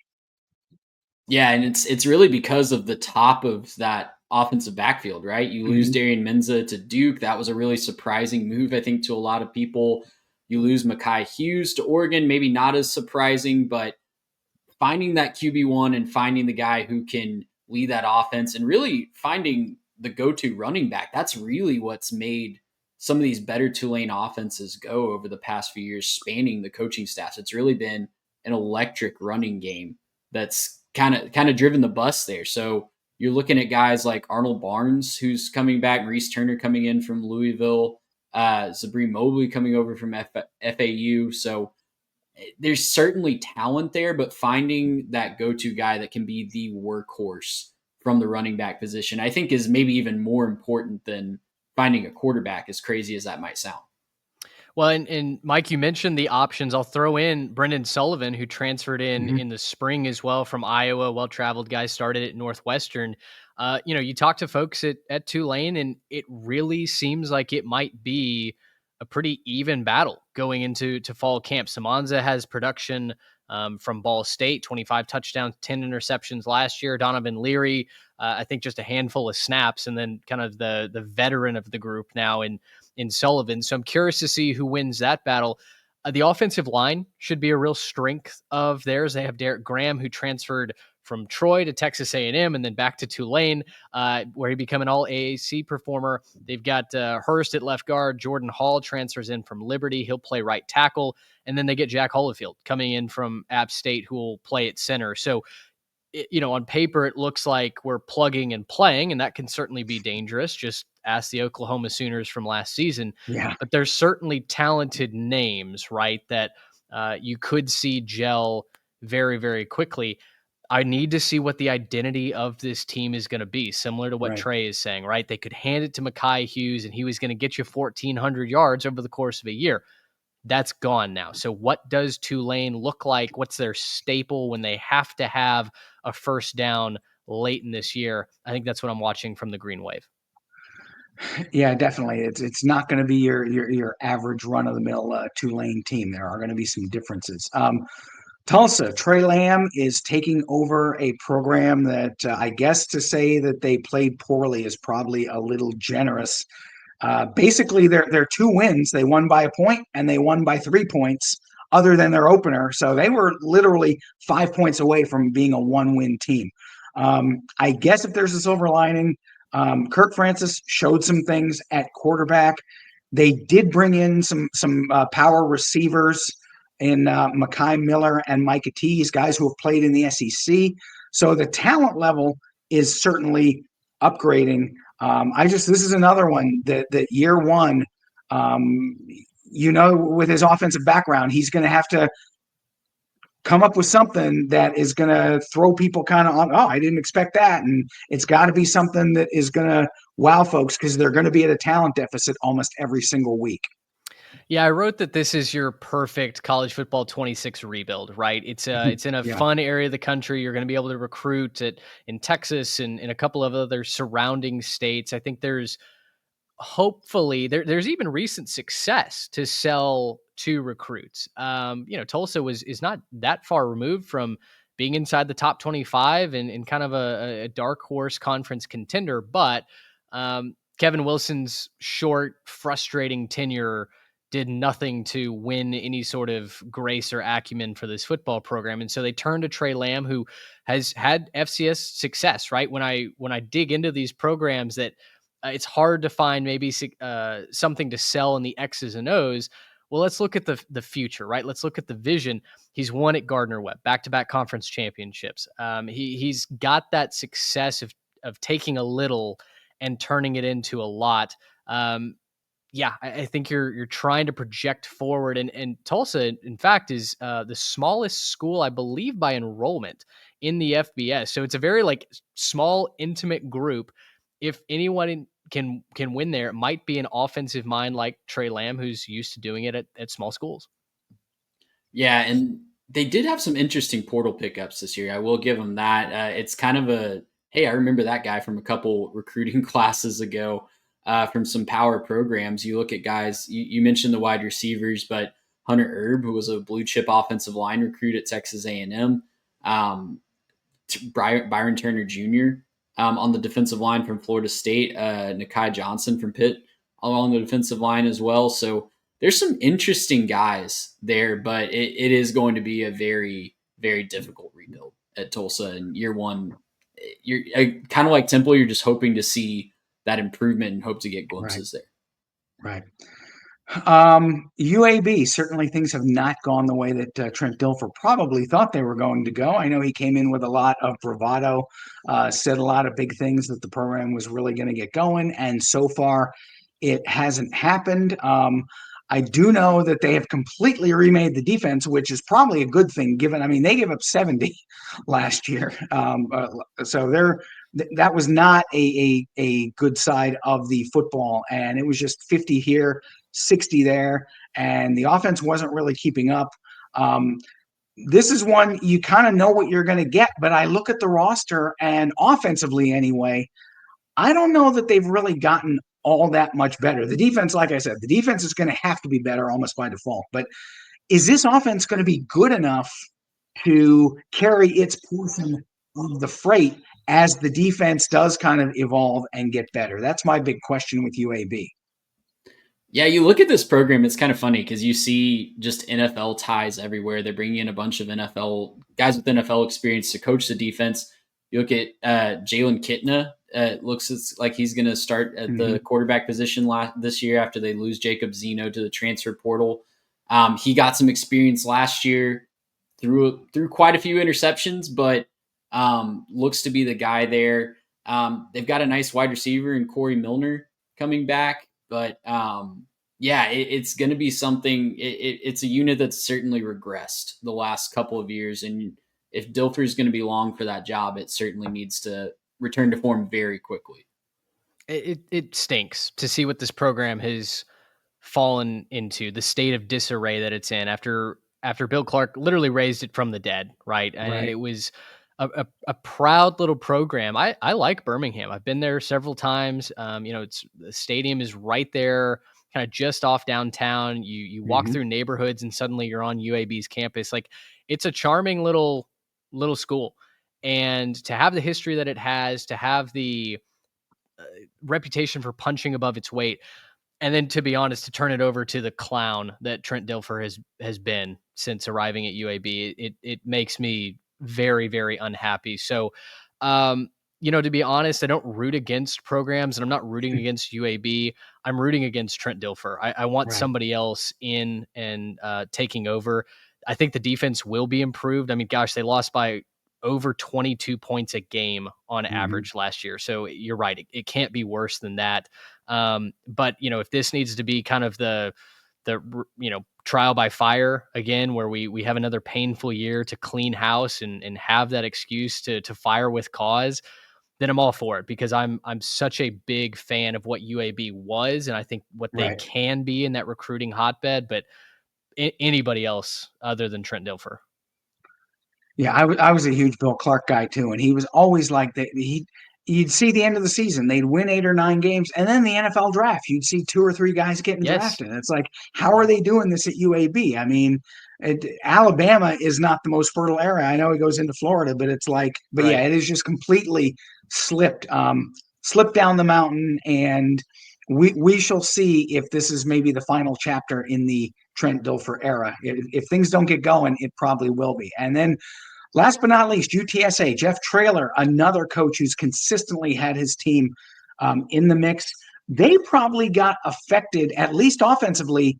Yeah, and it's really because of the top of that offensive backfield, right? You lose Darian Menza to Duke. That was a really surprising move, I think, to a lot of people. You lose Mekhi Hughes to Oregon, maybe not as surprising, but finding that QB1 and finding the guy who can lead that offense and really finding the go-to running back, that's really what's made some of these better Tulane offenses go over the past few years, spanning the coaching staffs. It's really been an electric running game that's kind of driven the bus there. So you're looking at guys like Arnold Barnes, who's coming back, Maurice Turner coming in from Louisville, Zabri Mobley coming over from FAU. So there's certainly talent there, but finding that go-to guy that can be the workhorse from the running back position, I think is maybe even more important than finding a quarterback, as crazy as that might sound. Well, and Mike, you mentioned the options. I'll throw in Brendan Sullivan, who transferred in the spring as well from Iowa, well-traveled guy, started at Northwestern. You talk to folks at Tulane, and it really seems like it might be a pretty even battle going into fall camp. Samanza has production from Ball State, 25 touchdowns, 10 interceptions last year. Donovan Leary, I think just a handful of snaps, and then kind of the veteran of the group now in Sullivan. So I'm curious to see who wins that battle. The offensive line should be a real strength of theirs. They have Derek Graham, who transferred from Troy to Texas A&M and then back to Tulane, where he became an all AAC performer. They've got Hurst at left guard. Jordan Hall transfers in from Liberty. He'll play right tackle. And then they get Jack Holofield coming in from App State, who will play at center. So, on paper, it looks like we're plugging and playing, and that can certainly be dangerous. Just ask the Oklahoma Sooners from last season. Yeah. But there's certainly talented names, right, that you could see gel very, very quickly. I need to see what the identity of this team is going to be, similar to what Right. Trey is saying, right? They could hand it to Mekhi Hughes, and he was going to get you 1,400 yards over the course of a year. That's gone now. So what does Tulane look like? What's their staple when they have to have a first down late in this year? I think that's what I'm watching from the Green Wave. Yeah, definitely. It's not going to be your average run of the mill Tulane team. There are going to be some differences. Tulsa, Trey Lamb is taking over a program that I guess to say that they played poorly is probably a little generous. Basically, their two wins, they won by a point and they won by 3 points other than their opener. So they were literally 5 points away from being a one-win team. I guess if there's a silver lining, Kirk Francis showed some things at quarterback. They did bring in some power receivers in Mekhi Miller and Micah Tease, guys who have played in the SEC. So the talent level is certainly upgrading. This is another one that year one, with his offensive background, he's going to have to come up with something that is going to throw people kind of on, oh, I didn't expect that. And it's got to be something that is going to wow folks because they're going to be at a talent deficit almost every single week. Yeah, I wrote that this is your perfect college football 26 rebuild, right? It's in a fun area of the country. You're going to be able to recruit in Texas and in a couple of other surrounding states. I think there's hopefully there's even recent success to sell to recruits. Tulsa is not that far removed from being inside the top 25 and kind of a dark horse conference contender, but Kevin Wilson's short, frustrating tenure did nothing to win any sort of grace or acumen for this football program. And so they turned to Trey Lamb, who has had FCS success, right? When I dig into these programs that it's hard to find maybe something to sell in the X's and O's. Well, let's look at the future, right? Let's look at the vision. He's won at Gardner-Webb, back-to-back conference championships. He's got that success of taking a little and turning it into a lot. I think you're trying to project forward, and Tulsa, in fact, is the smallest school, I believe, by enrollment in the FBS. So it's a very small, intimate group. If anyone can win there, it might be an offensive mind like Trey Lamb, who's used to doing it at small schools. Yeah, and they did have some interesting portal pickups this year. I will give them that. It's kind of hey, I remember that guy from a couple recruiting classes ago. From some power programs. You look at guys, you mentioned the wide receivers, but Hunter Erb, who was a blue chip offensive line recruit at Texas A&M, Byron Turner Jr. On the defensive line from Florida State, Nakai Johnson from Pitt along the defensive line as well. So there's some interesting guys there, but it is going to be a very, very difficult rebuild at Tulsa in year one. You're kind of like Temple, you're just hoping to see that improvement and hope to get glimpses there. Right. UAB, certainly things have not gone the way that Trent Dilfer probably thought they were going to go. I know he came in with a lot of bravado, said a lot of big things that the program was really going to get going, and so far it hasn't happened. I do know that they have completely remade the defense, which is probably a good thing given, they gave up 70 last year. So that was not a good side of the football, and it was just 50 here, 60 there, and the offense wasn't really keeping up. This is one you kind of know what you're going to get, but I look at the roster, and offensively anyway, I don't know that they've really gotten all that much better. The defense, like I said, the defense is going to have to be better almost by default, but is this offense going to be good enough to carry its portion of the freight as the defense does kind of evolve and get better? That's my big question with UAB. Yeah, you look at this program, it's kind of funny because you see just NFL ties everywhere. They're bringing in a bunch of NFL guys with NFL experience to coach the defense. You look at Jalen Kitna. Looks like he's going to start at the quarterback position this year after they lose Jacob Zeno to the transfer portal. He got some experience last year, threw quite a few interceptions, but looks to be the guy there. They've got a nice wide receiver in Corey Milner coming back. But yeah, it's going to be something. It's a unit that's certainly regressed the last couple of years. And if Dilfer is going to be long for that job, it certainly needs to return to form very quickly. It stinks to see what this program has fallen into, the state of disarray that it's in after Bill Clark literally raised it from the dead, right? And it was a proud little program. I like Birmingham. I've been there several times. It's the stadium is right there, kind of just off downtown. You walk through neighborhoods and suddenly you're on UAB's campus. Like, it's a charming little school, and to have the history that it has, to have the reputation for punching above its weight, and then, to be honest, to turn it over to the clown that Trent Dilfer has been since arriving at UAB, it makes me very, very unhappy. So, to be honest, I don't root against programs, and I'm not rooting against UAB. I'm rooting against Trent Dilfer. I want somebody else in and taking over. I think the defense will be improved. I mean, gosh, they lost by over 22 points a game on average last year. So you're right. It can't be worse than that. But if this needs to be kind of the trial by fire again, where we have another painful year to clean house and have that excuse to fire with cause, then I'm all for it, because I'm such a big fan of what UAB was, and I think what they can be in that recruiting hotbed. But anybody else other than Trent Dilfer. Yeah, I was a huge Bill Clark guy too, and he was always like that. You'd see the end of the season, they'd win 8 or 9 games, and then the NFL draft, you'd see 2 or 3 guys getting drafted. It's like, how are they doing this at UAB? I mean, Alabama is not the most fertile area. I know he goes into Florida, but it's like, yeah, it is just completely slipped down the mountain, and we shall see if this is maybe the final chapter in the Trent Dilfer era. If things don't get going, it probably will be. And then, last but not least, UTSA, Jeff Traylor, another coach who's consistently had his team in the mix. They probably got affected, at least offensively,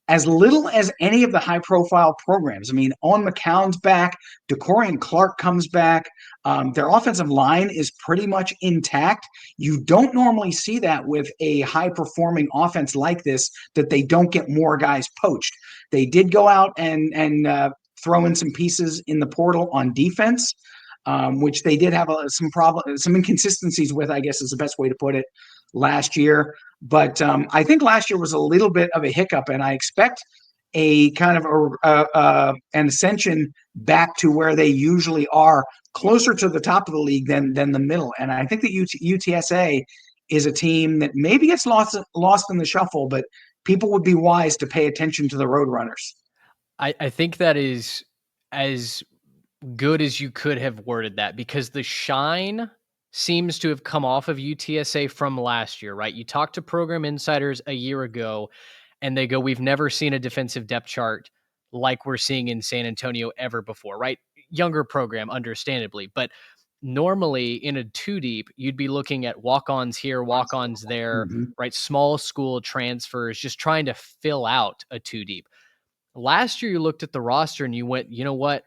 as little as any of the high-profile programs. I mean, Owen McCown's back. DeCorian Clark comes back. Their offensive line is pretty much intact. You don't normally see that with a high-performing offense like this, that they don't get more guys poached. They did go out and throw in some pieces in the portal on defense, which they did have some inconsistencies with, I guess is the best way to put it, last year. But I think last year was a little bit of a hiccup, and I expect a kind of an ascension back to where they usually are, closer to the top of the league than the middle. And I think that UTSA is a team that maybe gets lost in the shuffle, but people would be wise to pay attention to the Roadrunners. I think that is as good as you could have worded that, because the shine seems to have come off of UTSA from last year, right? You talk to program insiders a year ago and they go, we've never seen a defensive depth chart like we're seeing in San Antonio ever before, right? Younger program, understandably, but normally in a 2 deep, you'd be looking at walk-ons here, walk-ons there, right? Small school transfers, just trying to fill out a 2 deep. Last year, you looked at the roster and you went, you know what?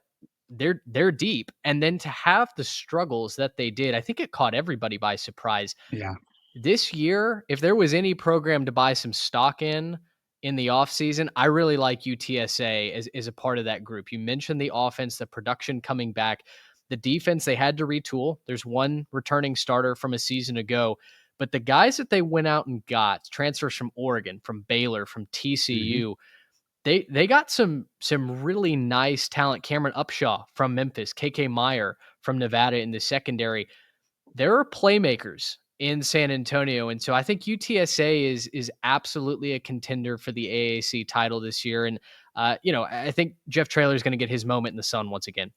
They're deep. And then to have the struggles that they did, I think it caught everybody by surprise. Yeah. This year, if there was any program to buy some stock in the offseason, I really like UTSA as a part of that group. You mentioned the offense, the production coming back, the defense, they had to retool. There's one returning starter from a season ago, but the guys that they went out and got, transfers from Oregon, from Baylor, from TCU, they got some really nice talent. Cameron Upshaw from Memphis, KK Meyer from Nevada in the secondary. There are playmakers in San Antonio. And so I think UTSA is absolutely a contender for the AAC title this year. And I think Jeff Traylor is going to get his moment in the sun once again.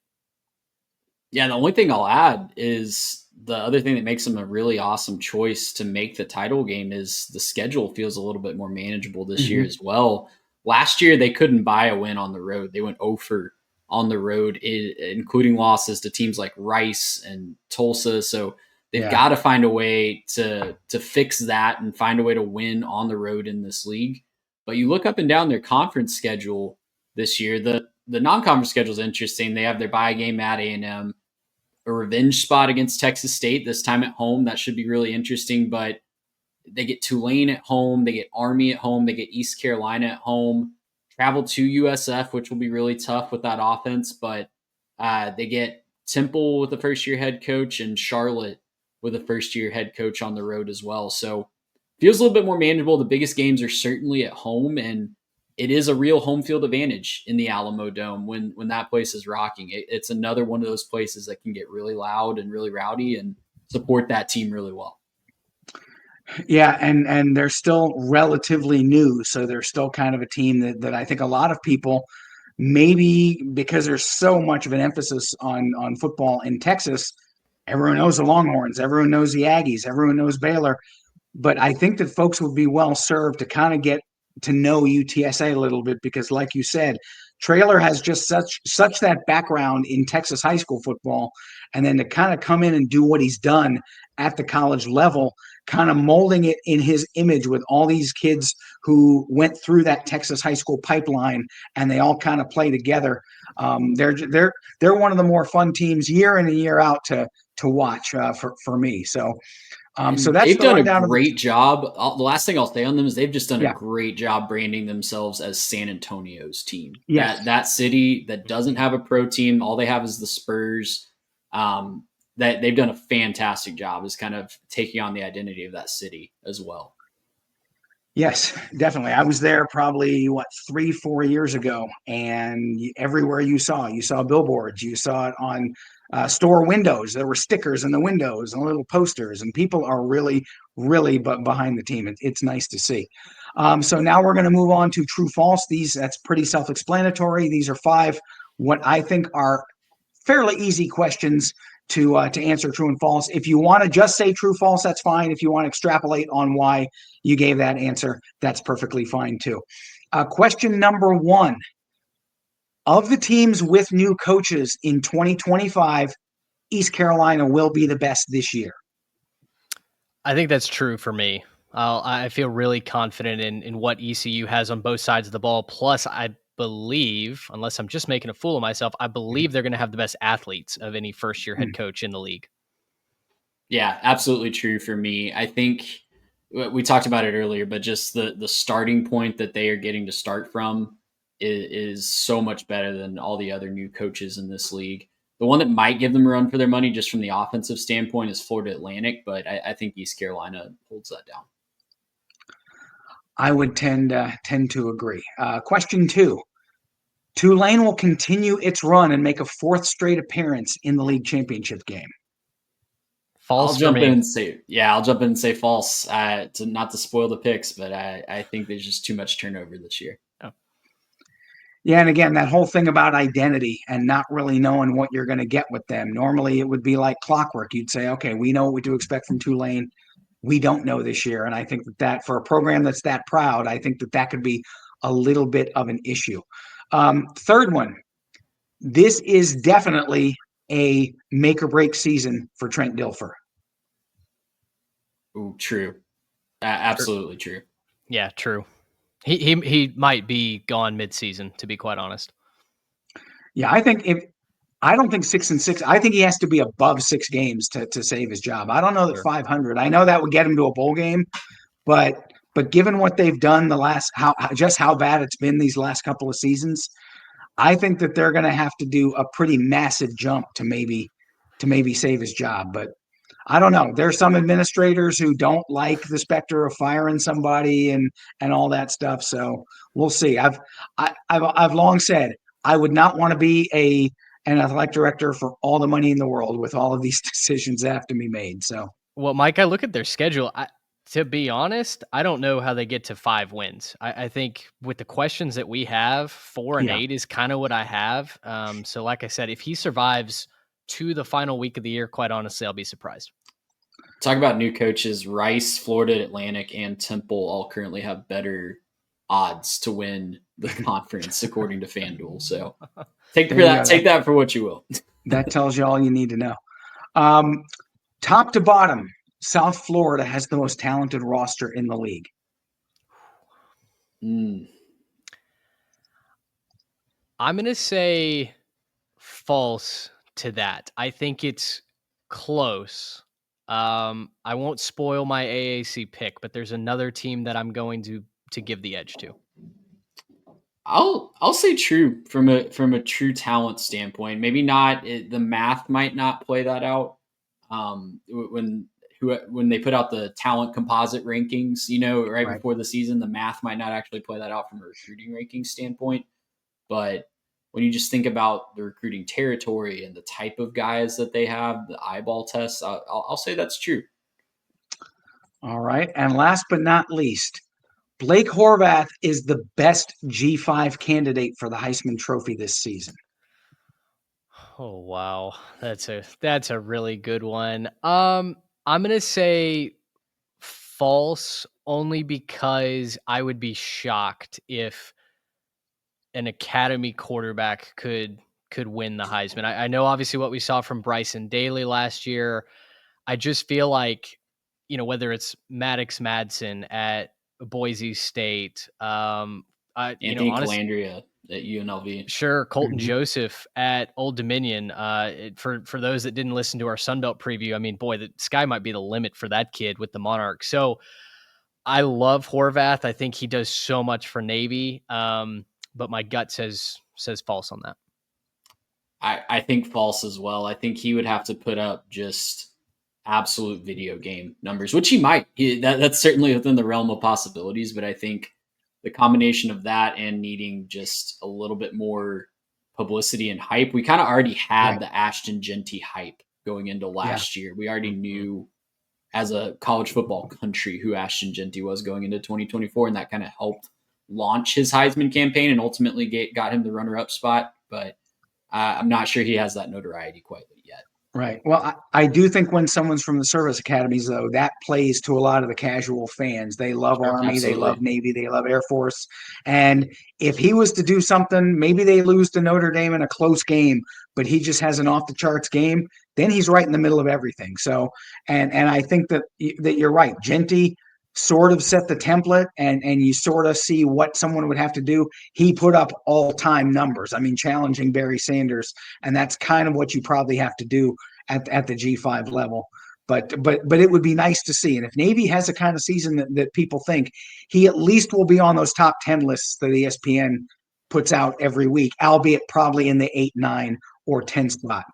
Yeah, the only thing I'll add is the other thing that makes them a really awesome choice to make the title game is the schedule feels a little bit more manageable this year as well. Last year, they couldn't buy a win on the road. They went 0 on the road, including losses to teams like Rice and Tulsa. So they've got to find a way to fix that and find a way to win on the road in this league. But you look up and down their conference schedule this year, the non-conference schedule is interesting. They have their bye game at A&M, a revenge spot against Texas State, this time at home. That should be really interesting, but they get Tulane at home, they get Army at home, they get East Carolina at home, travel to USF, which will be really tough with that offense, but they get Temple with a first-year head coach and Charlotte with a first-year head coach on the road as well. So feels a little bit more manageable. The biggest games are certainly at home, and it is a real home field advantage in the Alamo Dome when that place is rocking. It's another one of those places that can get really loud and really rowdy and support that team really well. Yeah, and they're still relatively new, so they're still kind of a team that I think a lot of people, maybe because there's so much of an emphasis on football in Texas, everyone knows the Longhorns, everyone knows the Aggies, everyone knows Baylor, but I think that folks would be well served to kind of get to know UTSA a little bit because, like you said, Traylor has just such that background in Texas high school football, and then to kind of come in and do what he's done at the college level, kind of molding it in his image with all these kids who went through that Texas high school pipeline, and they all kind of play together. They're one of the more fun teams year in and year out to watch for me. So that's they've done a rundown great job. The last thing I'll say on them is they've just done a great job branding themselves as San Antonio's team. Yes. That city that doesn't have a pro team, all they have is the Spurs. That they've done a fantastic job is kind of taking on the identity of that city as well. Yes, definitely. I was there probably 3-4 years ago, and everywhere you saw billboards, you saw it on store windows. There were stickers in the windows and little posters, and people are really, really behind the team. It's nice to see. So now we're going to move on to true false. That's pretty self-explanatory. These are 5 what I think are fairly easy questions to answer true and false. If you want to just say true false, that's fine. If you want to extrapolate on why you gave that answer, that's perfectly fine too. Question number 1. Of the teams with new coaches in 2025, East Carolina will be the best this year. I think that's true for me. I feel really confident in what ECU has on both sides of the ball. Plus, I believe, unless I'm just making a fool of myself, I believe they're going to have the best athletes of any first-year head coach in the league. Yeah, absolutely true for me. I think we talked about it earlier, but just the starting point that they are getting to start from is so much better than all the other new coaches in this league. The one that might give them a run for their money just from the offensive standpoint is Florida Atlantic, but I think East Carolina holds that down. I would tend to agree. Question 2. Tulane will continue its run and make a 4th straight appearance in the league championship game. False. I'll jump in and say false. Not to spoil the picks, but I think there's just too much turnover this year. Oh. Yeah, and again, that whole thing about identity and not really knowing what you're going to get with them. Normally, it would be like clockwork. You'd say, okay, we know what to expect from Tulane. We don't know this year, and I think that for a program that's that proud, I think that could be a little bit of an issue. Third one, this is definitely a make or break season for Trent Dilfer. Ooh, true. Absolutely true. Yeah, true. He might be gone mid-season, to be quite honest. Yeah, I don't think 6-6. I think he has to be above 6 games to save his job. I don't know that 500. I know that would get him to a bowl game, but given what they've done how bad it's been these last couple of seasons, I think that they're going to have to do a pretty massive jump to maybe save his job. But I don't know. There's some administrators who don't like the specter of firing somebody and all that stuff. So we'll see. I've long said I would not want to be an athletic director for all the money in the world with all of these decisions that have to be made. So Well, Mike, I look at their schedule. To be honest, I don't know how they get to 5 wins. I think with the questions that we have, 4 and Yeah. 8 is kind of what I have. So like I said, if he survives to the final week of the year, quite honestly, I'll be surprised. Talk about new coaches. Rice, Florida Atlantic, and Temple all currently have better odds to win the conference according to FanDuel. So take that for what you will. That tells you all you need to know. Top to bottom, South Florida has the most talented roster in the league. I'm going to say false to that. I think it's close. I won't spoil my AAC pick, but there's another team that I'm going to give the edge to. I'll say true from a true talent standpoint. Maybe not. The math might not play that out. When they put out the talent composite rankings, right before the season, the math might not actually play that out from a recruiting ranking standpoint. But when you just think about the recruiting territory and the type of guys that they have, the eyeball tests, I'll say that's true. All right. And last but not least, Blake Horvath is the best G5 candidate for the Heisman Trophy this season. Oh, wow. That's a really good one. I'm going to say false only because I would be shocked if an academy quarterback could win the Heisman. I know obviously what we saw from Bryson Daly last year. I just feel like, whether it's Maddox Madsen at Boise State, Anthony Calandria at UNLV. Sure, Colton Joseph at Old Dominion. For those that didn't listen to our Sunbelt preview, I mean, boy, the sky might be the limit for that kid with the Monarchs. So I love Horvath. I think he does so much for Navy. But my gut says false on that. I think false as well. I think he would have to put up just absolute video game numbers, which he might. That's certainly within the realm of possibilities, but I think the combination of that and needing just a little bit more publicity and hype, we kind of already had the Ashton Genty hype going into last year. We already knew as a college football country who Ashton Genty was going into 2024, and that kind of helped launch his Heisman campaign and ultimately got him the runner-up spot. But I'm not sure he has that notoriety quite yet. Right. Well, I do think when someone's from the service academies, though, that plays to a lot of the casual fans. They love Army, absolutely. They love Navy, they love Air Force. And if he was to do something, maybe they lose to Notre Dame in a close game, but he just has an off-the-charts game, then he's right in the middle of everything. So, and I think that you're right. Genty sort of set the template, and you sort of see what someone would have to do. He put up all-time numbers. I mean, challenging Barry Sanders, and that's kind of what you probably have to do at the G5 level. But it would be nice to see. And if Navy has a kind of season that people think, he at least will be on those top 10 lists that ESPN puts out every week, albeit probably in the 8, 9, or 10 spot.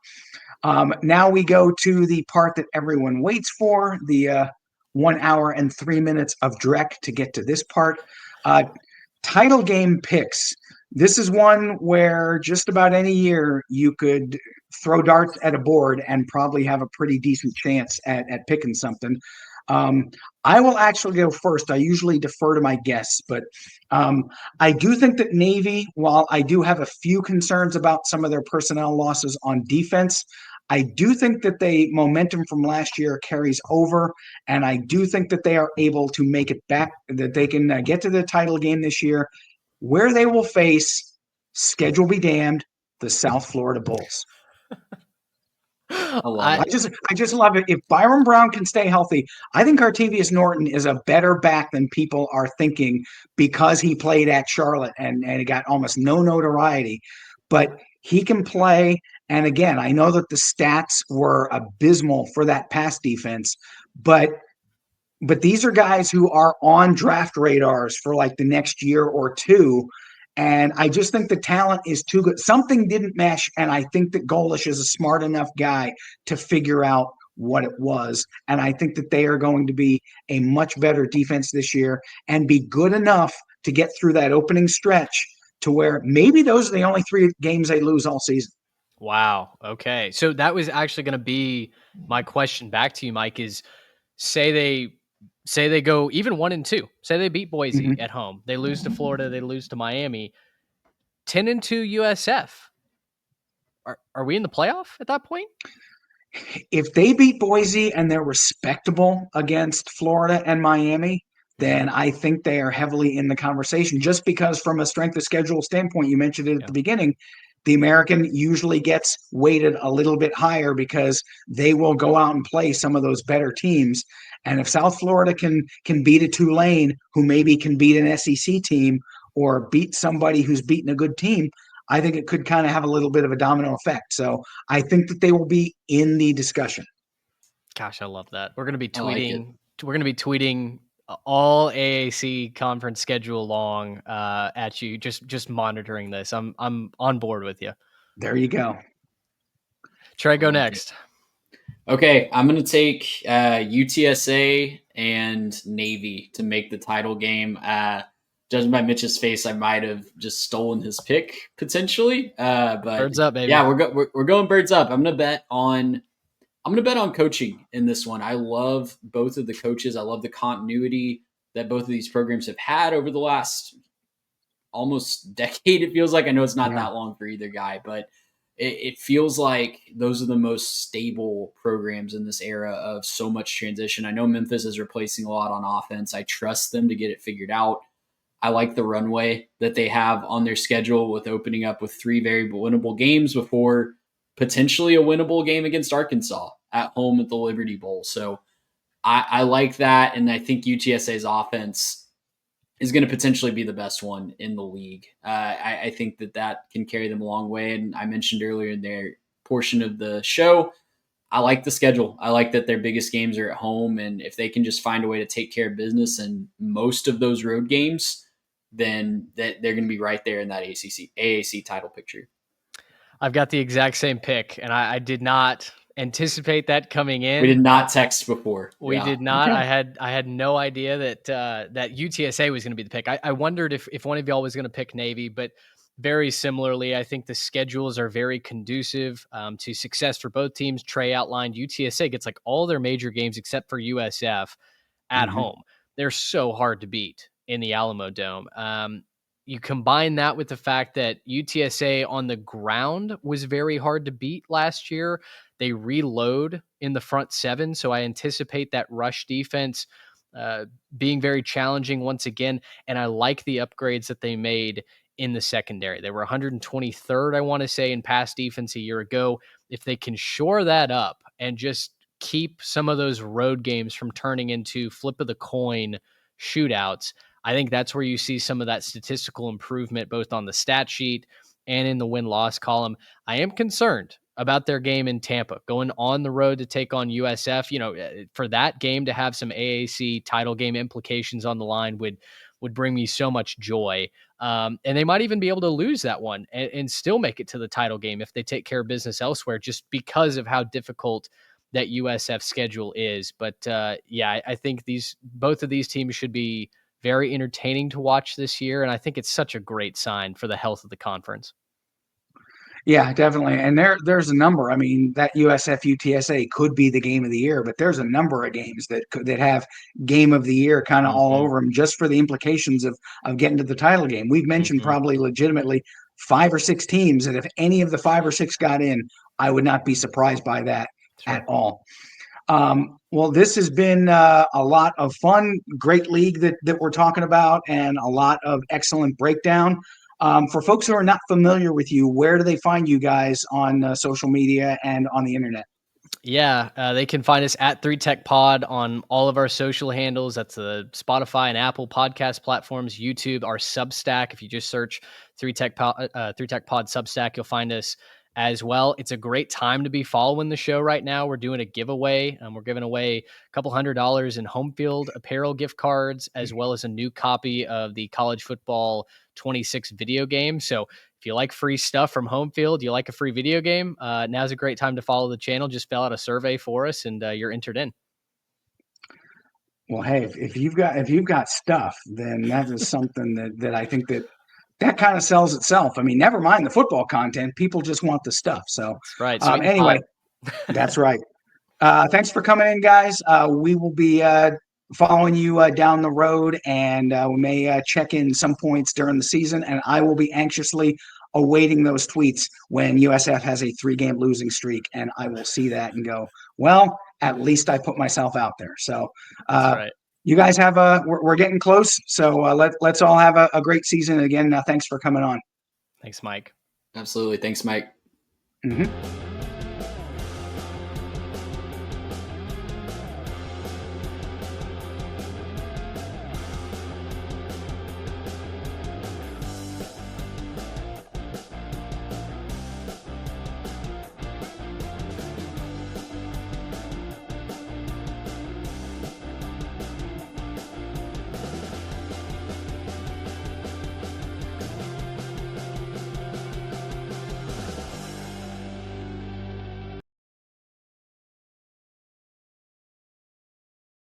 Now we go to the part that everyone waits for, the 1 hour and 3 minutes of Drek to get to this part. Title game picks. This is one where just about any year you could throw darts at a board and probably have a pretty decent chance at picking something. I will actually go first. I usually defer to my guests, but I do think that Navy, while I do have a few concerns about some of their personnel losses on defense, I do think that the momentum from last year carries over, and I do think that they are able to make it back, that they can get to the title game this year, where they will face, schedule be damned, the South Florida Bulls. I just love it. If Byron Brown can stay healthy, I think Artavius Norton is a better back than people are thinking because he played at Charlotte and he got almost no notoriety. But he can play. And again, I know that the stats were abysmal for that pass defense, but these are guys who are on draft radars for like the next year or two. And I just think the talent is too good. Something didn't mesh, and I think that Golish is a smart enough guy to figure out what it was. And I think that they are going to be a much better defense this year and be good enough to get through that opening stretch to where maybe those are the only 3 games they lose all season. Wow. Okay. So that was actually going to be my question back to you, Mike, is say they go even 1-2. Say they beat Boise Mhm. at home. They lose to Florida. They lose to Miami. 10-2 USF. Are we in the playoff at that point? If they beat Boise and they're respectable against Florida and Miami, then I think they are heavily in the conversation just because from a strength of schedule standpoint, you mentioned it at Yeah. the beginning, the American usually gets weighted a little bit higher because they will go out and play some of those better teams. And if South Florida can beat a Tulane who maybe can beat an SEC team or beat somebody who's beaten a good team, I think it could kind of have a little bit of a domino effect. So I think that they will be in the discussion. Gosh, I love that. We're going to be I like it. tweeting. We're going to be tweeting all AAC conference schedule long at you. Just monitoring this. I'm on board with you. There you go. Trey, I go like it. next. Okay, I'm going to take UTSA and Navy to make the title game. Judging by Mitch's face, I might have just stolen his pick potentially. But Birds up, baby. yeah, we're going birds up. I'm going to bet on coaching in this one. I love both of the coaches. I love the continuity that both of these programs have had over the last almost decade. It feels like, I know it's not that long for either guy, but it feels like those are the most stable programs in this era of so much transition. I know Memphis is replacing a lot on offense. I trust them to get it figured out. I like the runway that they have on their schedule with opening up with 3 very winnable games before potentially a winnable game against Arkansas at home at the Liberty Bowl. So I like that. And I think UTSA's offense is going to potentially be the best one in the league. I think that can carry them a long way. And I mentioned earlier in their portion of the show, I like the schedule. I like that their biggest games are at home. And if they can just find a way to take care of business in most of those road games, then they're going to be right there in that AAC title picture. I've got the exact same pick, and I did not anticipate that coming in. We did not text before. We did not. Okay. I had no idea that that UTSA was going to be the pick. I wondered if one of y'all was going to pick Navy, but very similarly, I think the schedules are very conducive to success for both teams. Trey outlined UTSA gets like all their major games except for USF at home. They're so hard to beat in the Alamo Dome. You combine that with the fact that UTSA on the ground was very hard to beat last year. They reload in the front 7, so I anticipate that rush defense being very challenging once again, and I like the upgrades that they made in the secondary. They were 123rd, I want to say, in pass defense a year ago. If they can shore that up and just keep some of those road games from turning into flip of the coin shootouts, I think that's where you see some of that statistical improvement, both on the stat sheet and in the win-loss column. I am concerned about their game in Tampa, going on the road to take on USF. You know, for that game to have some AAC title game implications on the line would bring me so much joy. And they might even be able to lose that one and still make it to the title game if they take care of business elsewhere, just because of how difficult that USF schedule is. But yeah, I think both of these teams should be very entertaining to watch this year. And I think it's such a great sign for the health of the conference. Yeah, definitely. And there's a number. I mean, that USF UTSA could be the game of the year, but there's a number of games that have game of the year kind of all over them just for the implications of getting to the title game. We've mentioned probably legitimately 5 or 6 teams, and if any of the 5 or 6 got in, I would not be surprised by that at all. Well, this has been a lot of fun, great league that we're talking about, and a lot of excellent breakdown. For folks who are not familiar with you, where do they find you guys on social media and on the internet? Yeah, they can find us at 3Tech Pod on all of our social handles. That's the Spotify and Apple podcast platforms, YouTube, our Substack. If you just search 3Tech Pod Substack, you'll find us as well. It's a great time to be following the show right now. We're doing a giveaway. We're giving away a couple $100 in home field apparel gift cards, as well as a new copy of the College Football 26 video game. So if you like free stuff from home field, you like a free video game, now's a great time to follow the channel. Just fill out a survey for us and you're entered in. Well, hey, if you've got stuff, then that is something that I think that kind of sells itself. I mean, never mind the football content. People just want the stuff. So That's right. anyway, that's right. Thanks for coming in, guys. We will be following you down the road, and we may check in some points during the season. And I will be anxiously awaiting those tweets when USF has a 3-game losing streak, and I will see that and go, well, at least I put myself out there. So That's right. you guys have we're getting close. So let's all have a great season. Again, thanks for coming on. Thanks, Mike. Absolutely. Thanks, Mike. Mm-hmm.